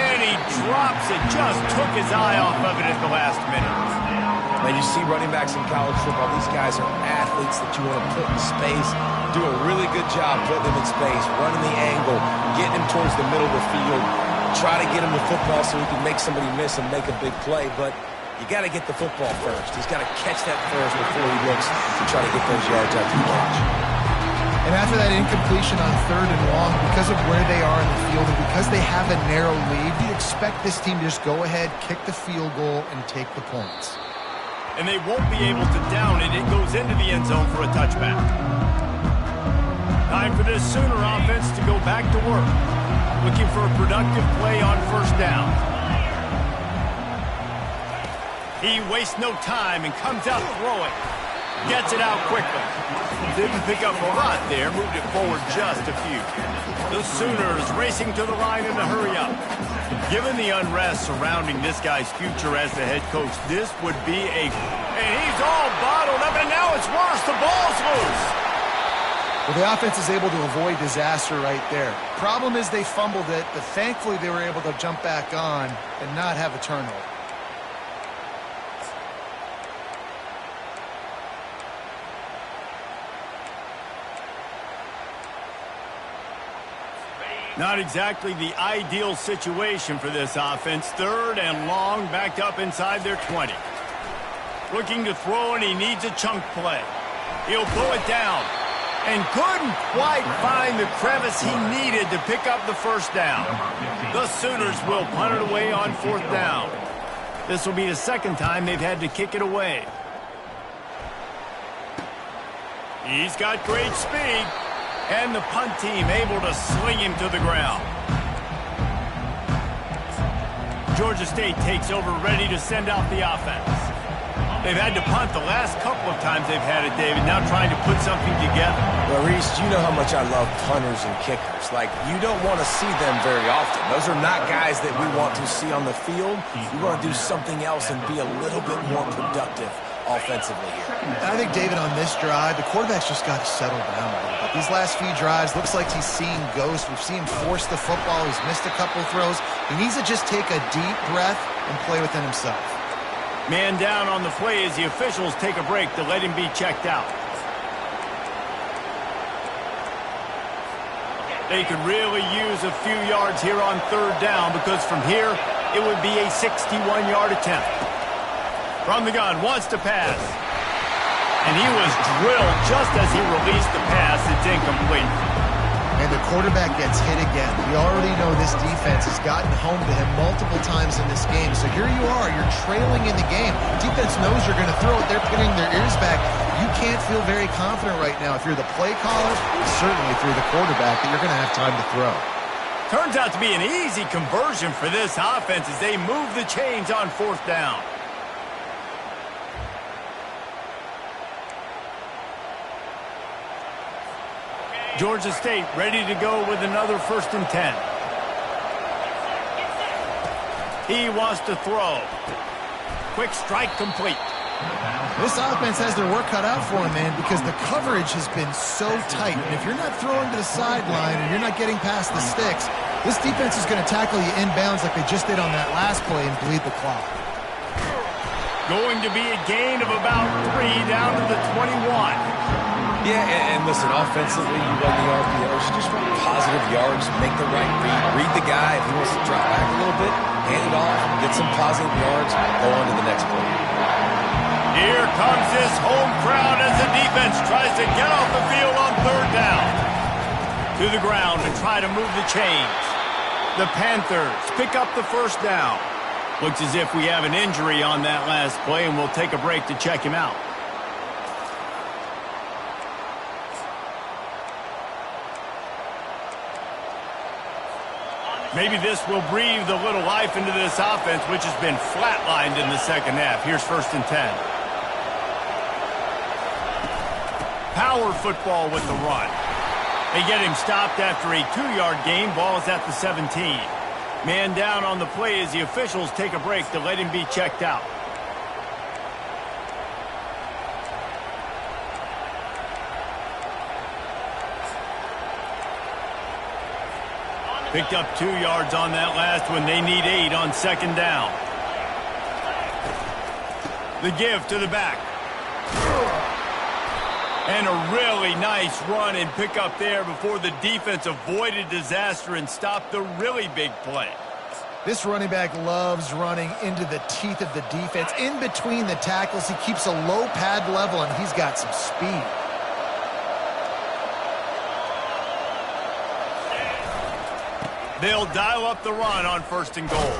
And he drops it. Just took his eye off of it at the last minute. Man, you see running backs in college football, these guys are athletes that you want to put in space, do a really good job putting them in space, running the angle, getting them towards the middle of the field, try to get him the football so he can make somebody miss and make a big play, but you got to get the football first. He's got to catch that first before he looks to try to get those yards after the catch. And after that incompletion on 3rd and long, because of where they are in the field and because they have a narrow lead, you expect this team to just go ahead, kick the field goal, and take the points. And they won't be able to down it. It goes into the end zone for a touchback. Time for this Sooner offense to go back to work. Looking for a productive play on 1st down. He wastes no time and comes out throwing. Gets it out quickly. Didn't pick up a lot there. Moved it forward just a few. The Sooners racing to the line in a hurry up. Given the unrest surrounding this guy's future as the head coach, this would be a... And he's all bottled up, and now it's worse. The ball's loose. Well, the offense is able to avoid disaster right there. Problem is they fumbled it, but thankfully they were able to jump back on and not have a turnover. Not exactly the ideal situation for this offense. 3rd and long, backed up inside their 20. Looking to throw, and he needs a chunk play. He'll pull it down. And couldn't quite find the crevice he needed to pick up the 1st down. The Sooners will punt it away on 4th down. This will be the 2nd time they've had to kick it away. He's got great speed. And the punt team able to sling him to the ground. Georgia State takes over, ready to send out the offense. They've had to punt the last couple of times they've had it, David, now trying to put something together. Well, Reese, you know how much I love punters and kickers. Like, you don't want to see them very often. Those are not guys that we want to see on the field. We want to do something else and be a little bit more productive offensively here. And I think, David, on this drive, the quarterback's just got to settle down a little bit. These last few drives, looks like he's seeing ghosts. We've seen him force the football. He's missed a couple throws. He needs to just take a deep breath and play within himself. Man down on the play as the officials take a break to let him be checked out. They could really use a few yards here on 3rd down because from here, it would be a 61-yard attempt. From the gun, wants to pass. And he was drilled just as he released the pass. It's incomplete. And the quarterback gets hit again. We already know this defense has gotten home to him multiple times in this game. So here you are, you're trailing in the game. Defense knows you're going to throw it. They're pinning their ears back. You can't feel very confident right now if you're the play caller, certainly if you're the quarterback, that you're going to have time to throw. Turns out to be an easy conversion for this offense as they move the chains on 4th down. Georgia State ready to go with another 1st and 10. He wants to throw. Quick strike complete. This offense has their work cut out for him, man, because the coverage has been so tight. And if you're not throwing to the sideline and you're not getting past the sticks, this defense is going to tackle you inbounds like they just did on that last play and bleed the clock. Going to be a gain of about 3 down to the 21. Yeah, and listen, offensively, you run the RPOs, you just run positive yards, make the right read the guy. If he wants to drop back a little bit, hand it off, get some positive yards, go on to the next play. Here comes this home crowd as the defense tries to get off the field on 3rd down. To the ground and try to move the chains. The Panthers pick up the 1st down. Looks as if we have an injury on that last play, and we'll take a break to check him out. Maybe this will breathe a little life into this offense, which has been flatlined in the second half. Here's 1st and 10. Power football with the run. They get him stopped after a 2-yard gain. Ball is at the 17. Man down on the play as the officials take a break to let him be checked out. Picked up 2 yards on that last one. They need 8 on 2nd down. The give to the back. And a really nice run and pick up there before the defense avoided disaster and stopped the really big play. This running back loves running into the teeth of the defense. In between the tackles, he keeps a low pad level, and he's got some speed. They'll dial up the run on 1st and goal.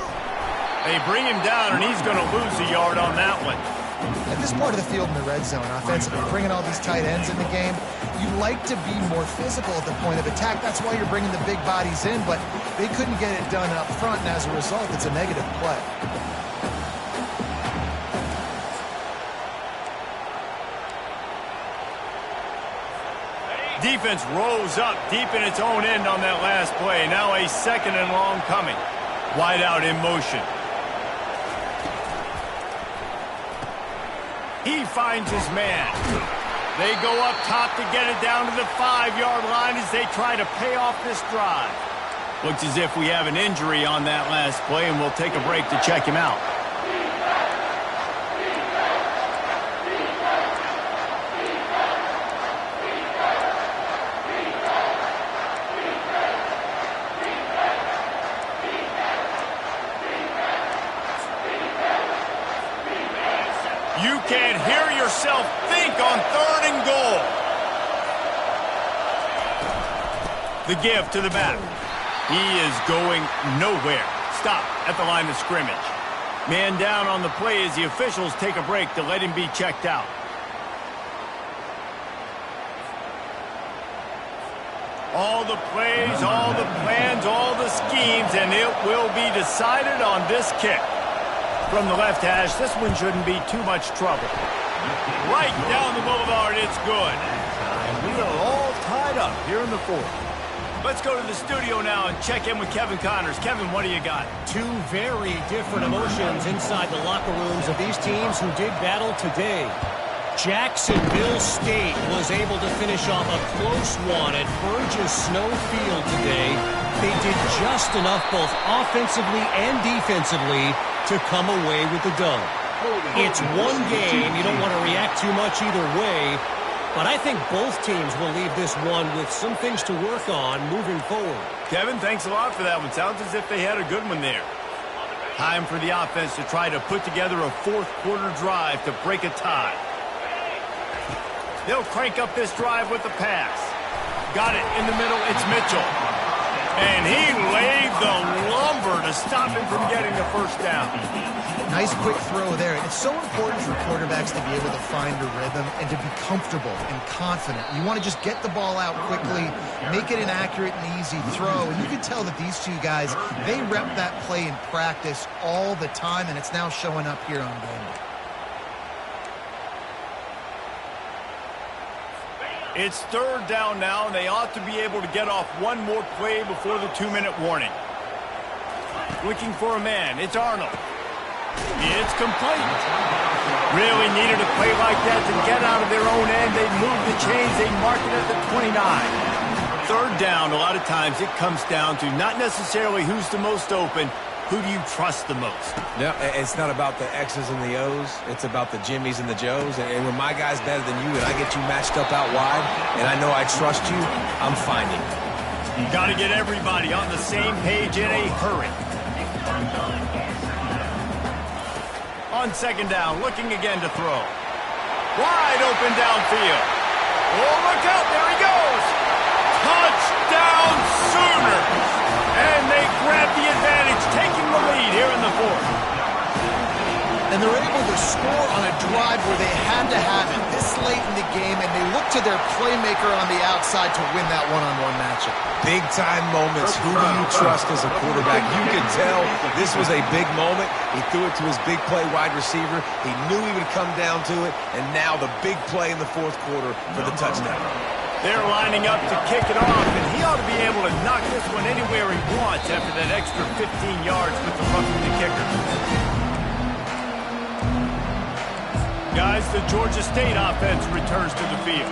They bring him down, and he's going to lose a yard on that one. At this part of the field in the red zone, offensively, bringing all these tight ends in the game, you like to be more physical at the point of attack. That's why you're bringing the big bodies in, but they couldn't get it done up front, and as a result, it's a negative play. Defense rose up deep in its own end on that last play. Now a 2nd and long coming. Wide out in motion. He finds his man. They go up top to get it down to the 5-yard line as they try to pay off this drive. Looks as if we have an injury on that last play, and we'll take a break to check him out. You can't hear yourself think on 3rd and goal. The give to the back. He is going nowhere. Stop at the line of scrimmage. Man down on the play as the officials take a break to let him be checked out. All the plays, all the plans, all the schemes, and it will be decided on this kick. From the left hash, this one shouldn't be too much trouble. Right down the boulevard, it's good. And we are all tied up here in the 4th. Let's go to the studio now and check in with Kevin Connors. Kevin, what do you got? 2 very different emotions inside the locker rooms of these teams who did battle today. Jacksonville State was able to finish off a close one at Burgess Snow Field today. They did just enough both offensively and defensively to come away with the dub. It's one game. You don't want to react too much either way. But I think both teams will leave this one with some things to work on moving forward. Kevin, thanks a lot for that one. Sounds as if they had a good one there. Time for the offense to try to put together a 4th quarter drive to break a tie. They'll crank up this drive with the pass. Got it in the middle. It's Mitchell. And he laid the lumber to stop him from getting the 1st down. Nice quick throw there. It's so important for quarterbacks to be able to find a rhythm and to be comfortable and confident. You want to just get the ball out quickly, make it an accurate and easy throw. And you can tell that these 2 guys, they rep that play in practice all the time, and it's now showing up here on game day. It's 3rd down now, and they ought to be able to get off one more play before the 2-minute warning. Looking for a man. It's Arnold. It's complete. Really needed a play like that to get out of their own end. They moved the chains. They mark it at the 29. 3rd down, a lot of times it comes down to not necessarily who's the most open, who do you trust the most? No, it's not about the X's and the O's. It's about the Jimmies and the Joes. And when my guy's better than you and I get you matched up out wide and I know I trust you, I'm finding. You got to get everybody on the same page in a hurry. On 2nd down, looking again to throw. Wide open downfield. Oh, look out, there he goes. Touchdown Sooners. And they grab the advantage, taking the lead here in the 4th. And they're able to score on a drive where they had to have it this late in the game, and they look to their playmaker on the outside to win that one-on-one matchup. Big-time moments. Who do you trust as a quarterback? You can tell this was a big moment. He threw it to his big play wide receiver. He knew he would come down to it, and now the big play in the fourth quarter for the touchdown. They're lining up to kick it off, and he ought to be able to knock this one anywhere he wants after that extra 15 yards with the roughing the kicker. Guys, the Georgia State offense returns to the field.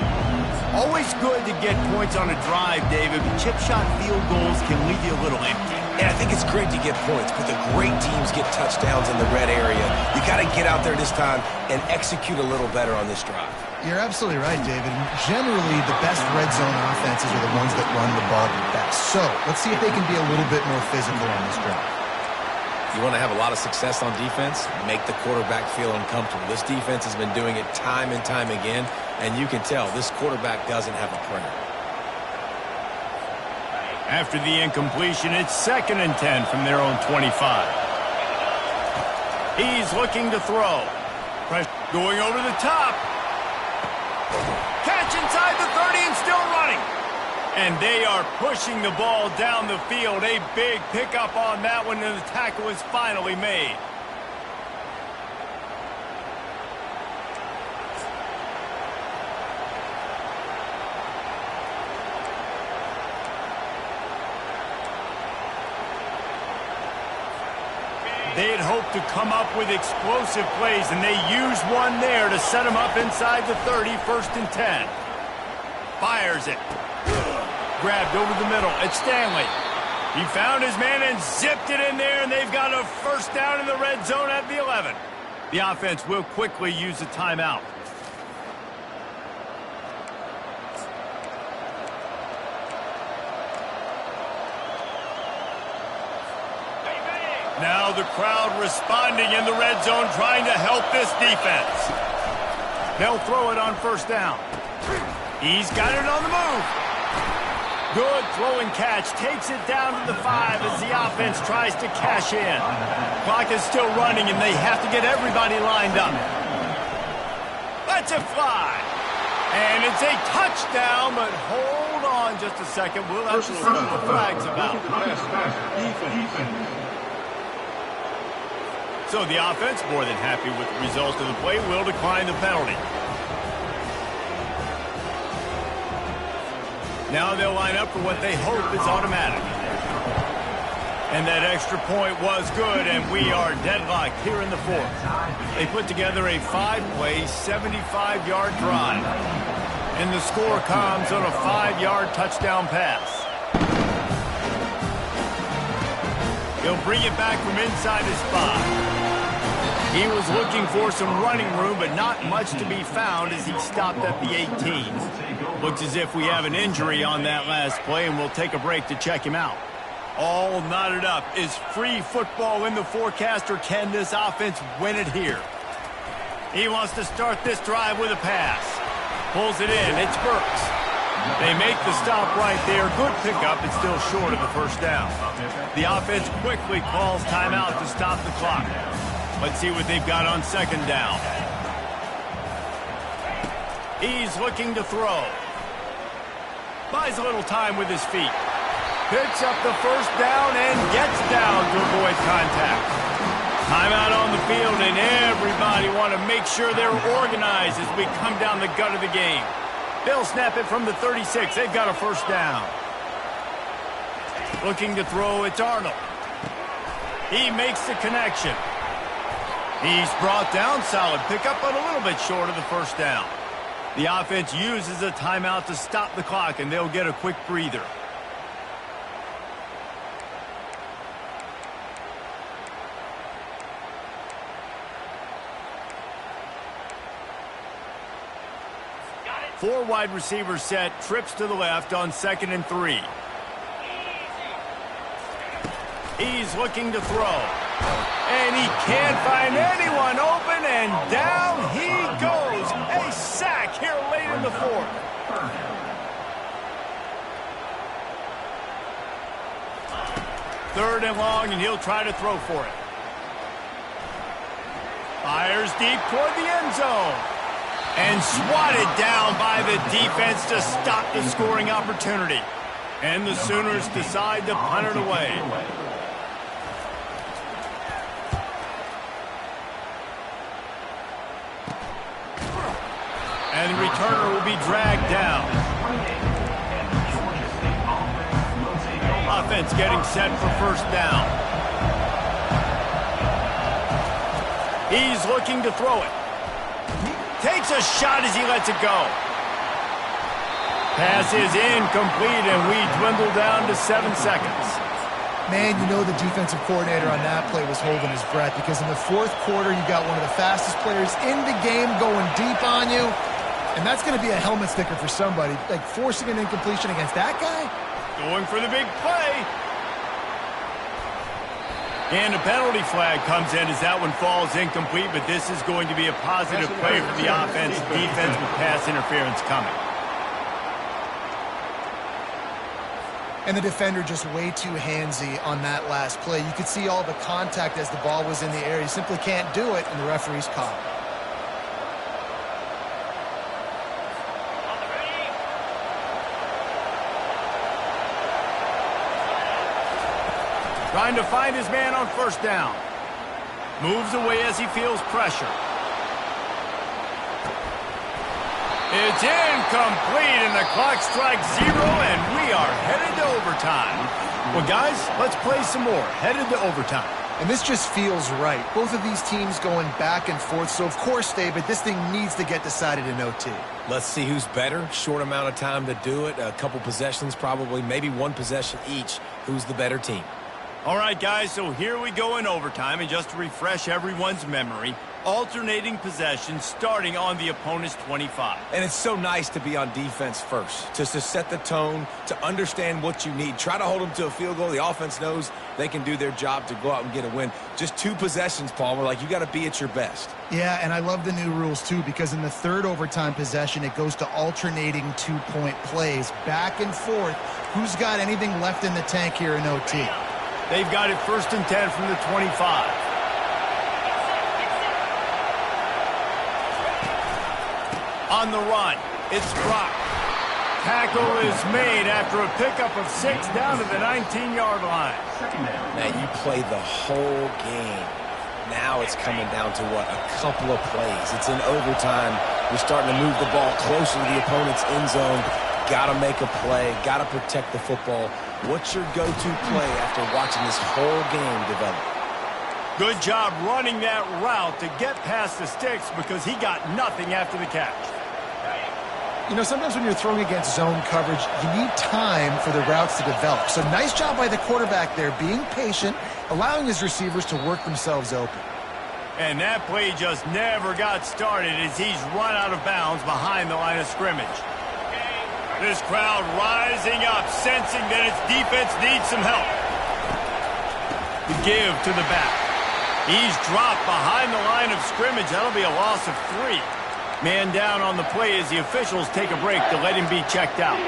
Always good to get points on a drive, David, but chip shot field goals can leave you a little empty. Yeah, I think it's great to get points, but the great teams get touchdowns in the red area. You got to get out there this time and execute a little better on this drive. You're absolutely right, David. Generally, the best red zone offenses are the ones that run the ball the best. So, let's see if they can be a little bit more physical on this drive. You want to have a lot of success on defense, make the quarterback feel uncomfortable. This defense has been doing it time and time again, and you can tell this quarterback doesn't have a prayer. After the incompletion, it's 2nd and 10 from their own 25. He's looking to throw. Pressure going over the top. Catch inside the 30 and still running. And they are pushing the ball down the field. A big pickup on that one, and the tackle is finally made. They had hoped to come up with explosive plays, and they used one there to set them up inside the 30, 1st and 10. Fires it. Grabbed over the middle. It's Stanley. He found his man and zipped it in there, and they've got a 1st down in the red zone at the 11. The offense will quickly use a timeout. Now the crowd responding in the red zone, trying to help this defense. They'll throw it on 1st down. He's got it on the move. Good throw and catch. Takes it down to the 5 as the offense tries to cash in. Clock is still running, and they have to get everybody lined up. Lets it fly. And it's a touchdown, but hold on just a second. We'll have to see what the flag's about. So the offense, more than happy with the result of the play, will decline the penalty. Now they'll line up for what they hope is automatic. And that extra point was good, and we are deadlocked here in the 4th. They put together a 5-play, 75-yard drive. And the score comes on a 5-yard touchdown pass. He'll bring it back from inside his 5. He was looking for some running room, but not much to be found as he stopped at the 18. Looks as if we have an injury on that last play, and we'll take a break to check him out. All knotted up. Is free football in the forecast, or can this offense win it here? He wants to start this drive with a pass. Pulls it in. It's Burks. They make the stop right there. Good pickup. It's still short of the 1st down. The offense quickly calls timeout to stop the clock. Let's see what they've got on 2nd down. He's looking to throw. Buys a little time with his feet. Picks up the 1st down and gets down to avoid contact. Timeout on the field, and everybody want to make sure they're organized as we come down the gut of the game. They'll snap it from the 36. They've got a 1st down. Looking to throw, it's Arnold. He makes the connection. He's brought down, solid pickup, but a little bit short of the 1st down. The offense uses a timeout to stop the clock, and they'll get a quick breather. Four wide receivers set, trips to the left on 2nd and 3. He's looking to throw. And he can't find anyone open, and down he goes. A sack here late in the 4th. Third and long, and he'll try to throw for it. Fires deep toward the end zone. And swatted down by the defense to stop the scoring opportunity. And the Sooners decide to punt it away. And the returner will be dragged down. Offense getting set for first down. He's looking to throw it. Takes a shot as he lets it go. Pass is incomplete, and we dwindle down to 7 seconds. Man, you know the defensive coordinator on that play was holding his breath because in the fourth quarter, you got one of the fastest players in the game going deep on you, and that's going to be a helmet sticker for somebody. Like forcing an incompletion against that guy? Going for the big play. And a penalty flag comes in as that one falls incomplete, but this is going to be a positive play for the offense. Defense with pass interference coming. And the defender just way too handsy on that last play. You could see all the contact as the ball was in the air. He simply can't do it, and the referee's caught. Trying to find his man on first down. Moves away as he feels pressure. It's incomplete, and the clock strikes 0, and we are headed to overtime. Well, guys, let's play some more. Headed to overtime. And this just feels right. Both of these teams going back and forth, so of course, David, this thing needs to get decided in OT. Let's see who's better. Short amount of time to do it. A couple possessions probably, maybe one possession each. Who's the better team? All right, guys, so here we go in overtime, and just to refresh everyone's memory, alternating possessions starting on the opponent's 25. And it's so nice to be on defense first, just to set the tone, to understand what you need. Try to hold them to a field goal. The offense knows they can do their job to go out and get a win. Just 2 possessions, Paul. We're like, you got to be at your best. Yeah, and I love the new rules, too, because in the third overtime possession, it goes to alternating 2-point plays, back and forth. Who's got anything left in the tank here in OT? They've got it 1st and 10 from the 25. On the run, it's Brock. Tackle is made after a pickup of 6 down to the 19-yard line. Man, you play the whole game. Now it's coming down to, what, a couple of plays. It's in overtime. You're starting to move the ball closer to the opponent's end zone. Got to make a play. Got to protect the football. What's your go-to play after watching this whole game develop? Good job running that route to get past the sticks because he got nothing after the catch. You know, sometimes when you're throwing against zone coverage, you need time for the routes to develop. So nice job by the quarterback there, being patient, allowing his receivers to work themselves open. And that play just never got started as he's run out of bounds behind the line of scrimmage. This crowd rising up, sensing that its defense needs some help. The give to the back. He's dropped behind the line of scrimmage. That'll be a loss of 3. Man down on the play as the officials take a break to let him be checked out.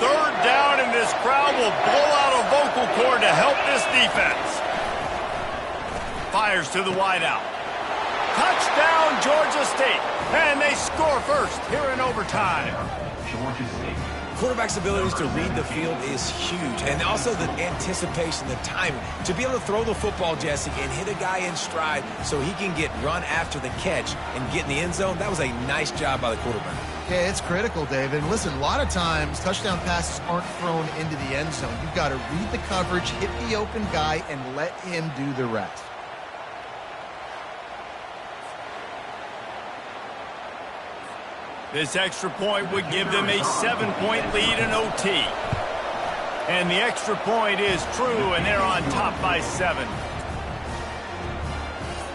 Third down, and this crowd will blow out a vocal cord to help this defense. Fires to the wideout. Touchdown, Georgia State. And they score first here in overtime. Georgia State. Quarterback's abilities to read the field is huge. And also the anticipation, the timing. To be able to throw the football, Jesse, and hit a guy in stride so he can get run after the catch and get in the end zone, that was a nice job by the quarterback. Yeah, it's critical, David. And listen, a lot of times touchdown passes aren't thrown into the end zone. You've got to read the coverage, hit the open guy, and let him do the rest. This extra point would give them a 7-point lead in OT. And the extra point is true, and they're on top by 7.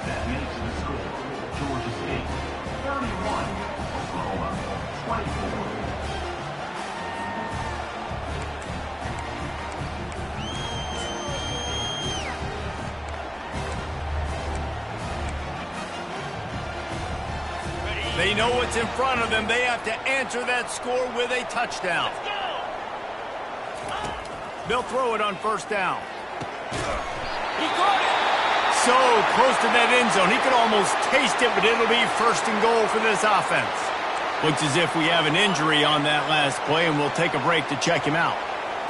That makes the score. Georgia State 31, Oklahoma 24. They know what's in front of them. They have to answer that score with a touchdown. They'll throw it on first down. He caught it. So close to that end zone. He could almost taste it, but it'll be first and goal for this offense. Looks as if we have an injury on that last play, and we'll take a break to check him out.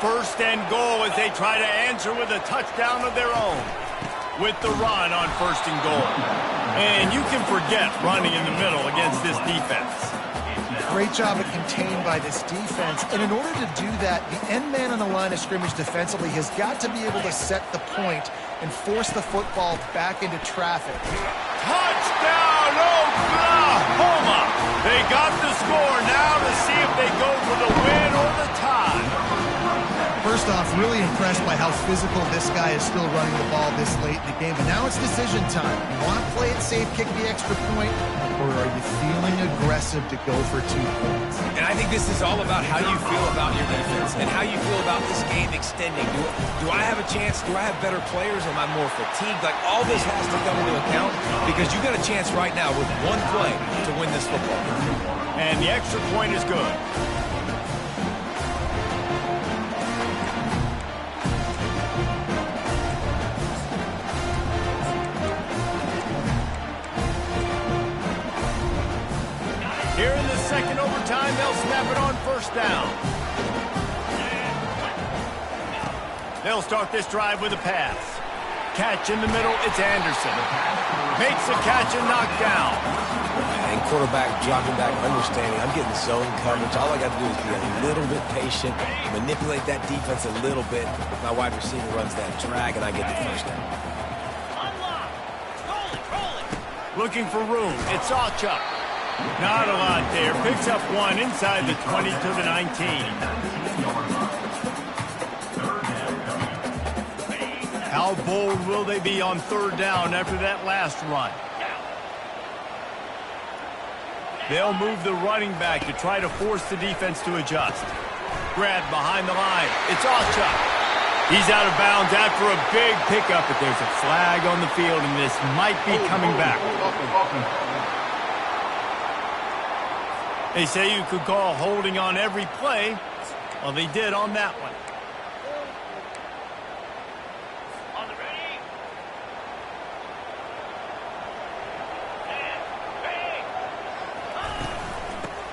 First and goal as they try to answer with a touchdown of their own. With the run on first and goal. And you can forget running in the middle against this defense. Great job of contained by this defense. And in order to do that, the end man on the line of scrimmage defensively has got to be able to set the point and force the football back into traffic. Touchdown, Oklahoma! They got the score now to see if they go for the win or the tie. First off, really impressed by how physical this guy is still running the ball this late in the game. But now it's decision time. You want to play it safe, kick the extra point, or are you feeling aggressive to go for 2 points? And I think this is all about how you feel about your defense and how you feel about this game extending. Do I have a chance? Do I have better players? Am I more fatigued? Like, all this has to come into account because you got a chance right now with one play to win this football game. And the extra point is good. Here in the second overtime, they'll snap it on first down. They'll start this drive with a pass. Catch in the middle, it's Anderson. Makes the catch and knocked down. And quarterback dropping back, understanding I'm getting zone coverage. All I got to do is be a little bit patient, manipulate that defense a little bit. My wide receiver runs that drag, and I get the first down. Looking for room, it's Sawchuk. Not a lot there. Picks up one inside the 20 to the 19. How bold will they be on third down after that last run? They'll move the running back to try to force the defense to adjust. Grabbed behind the line. It's Sawchuk. He's out of bounds after a big pickup, but there's a flag on the field, and this might be coming back. They say you could call holding on every play. Well, they did on that one. On the ready.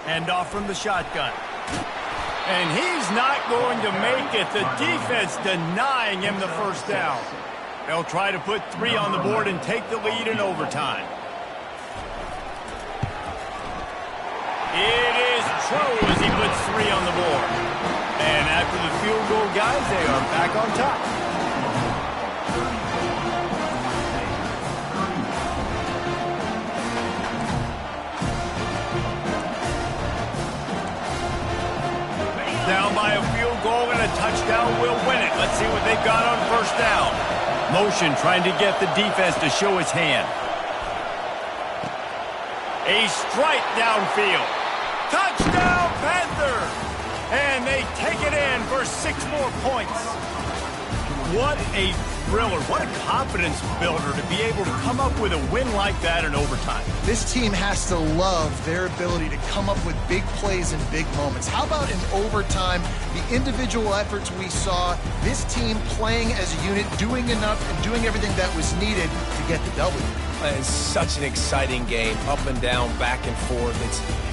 Hand off from the shotgun. And he's not going to make it. The defense denying him the first down. They'll try to put 3 on the board and take the lead in overtime. It is True as he puts 3 on the board. And after the field goal, guys, they are back on top. Down by a field goal and a touchdown will win it. Let's see what they've got on first down. Motion trying to get the defense to show his hand. A strike downfield. Touchdown, Panthers! And they take it in for 6 more points. What a thriller. What a confidence builder to be able to come up with a win like that in overtime. This team has to love their ability to come up with big plays in big moments. How about in overtime, the individual efforts we saw, this team playing as a unit, doing enough and doing everything that was needed to get the W. It's such an exciting game, up and down, back and forth.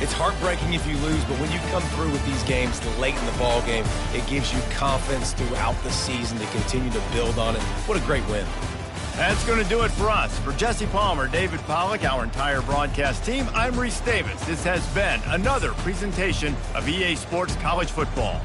It's heartbreaking if you lose, but when you come through with these games late in the ball game, it gives you confidence throughout the season to continue to build on it. What a great win. That's going to do it for us. For Jesse Palmer, David Pollack, our entire broadcast team, I'm Reese Davis. This has been another presentation of EA Sports College Football.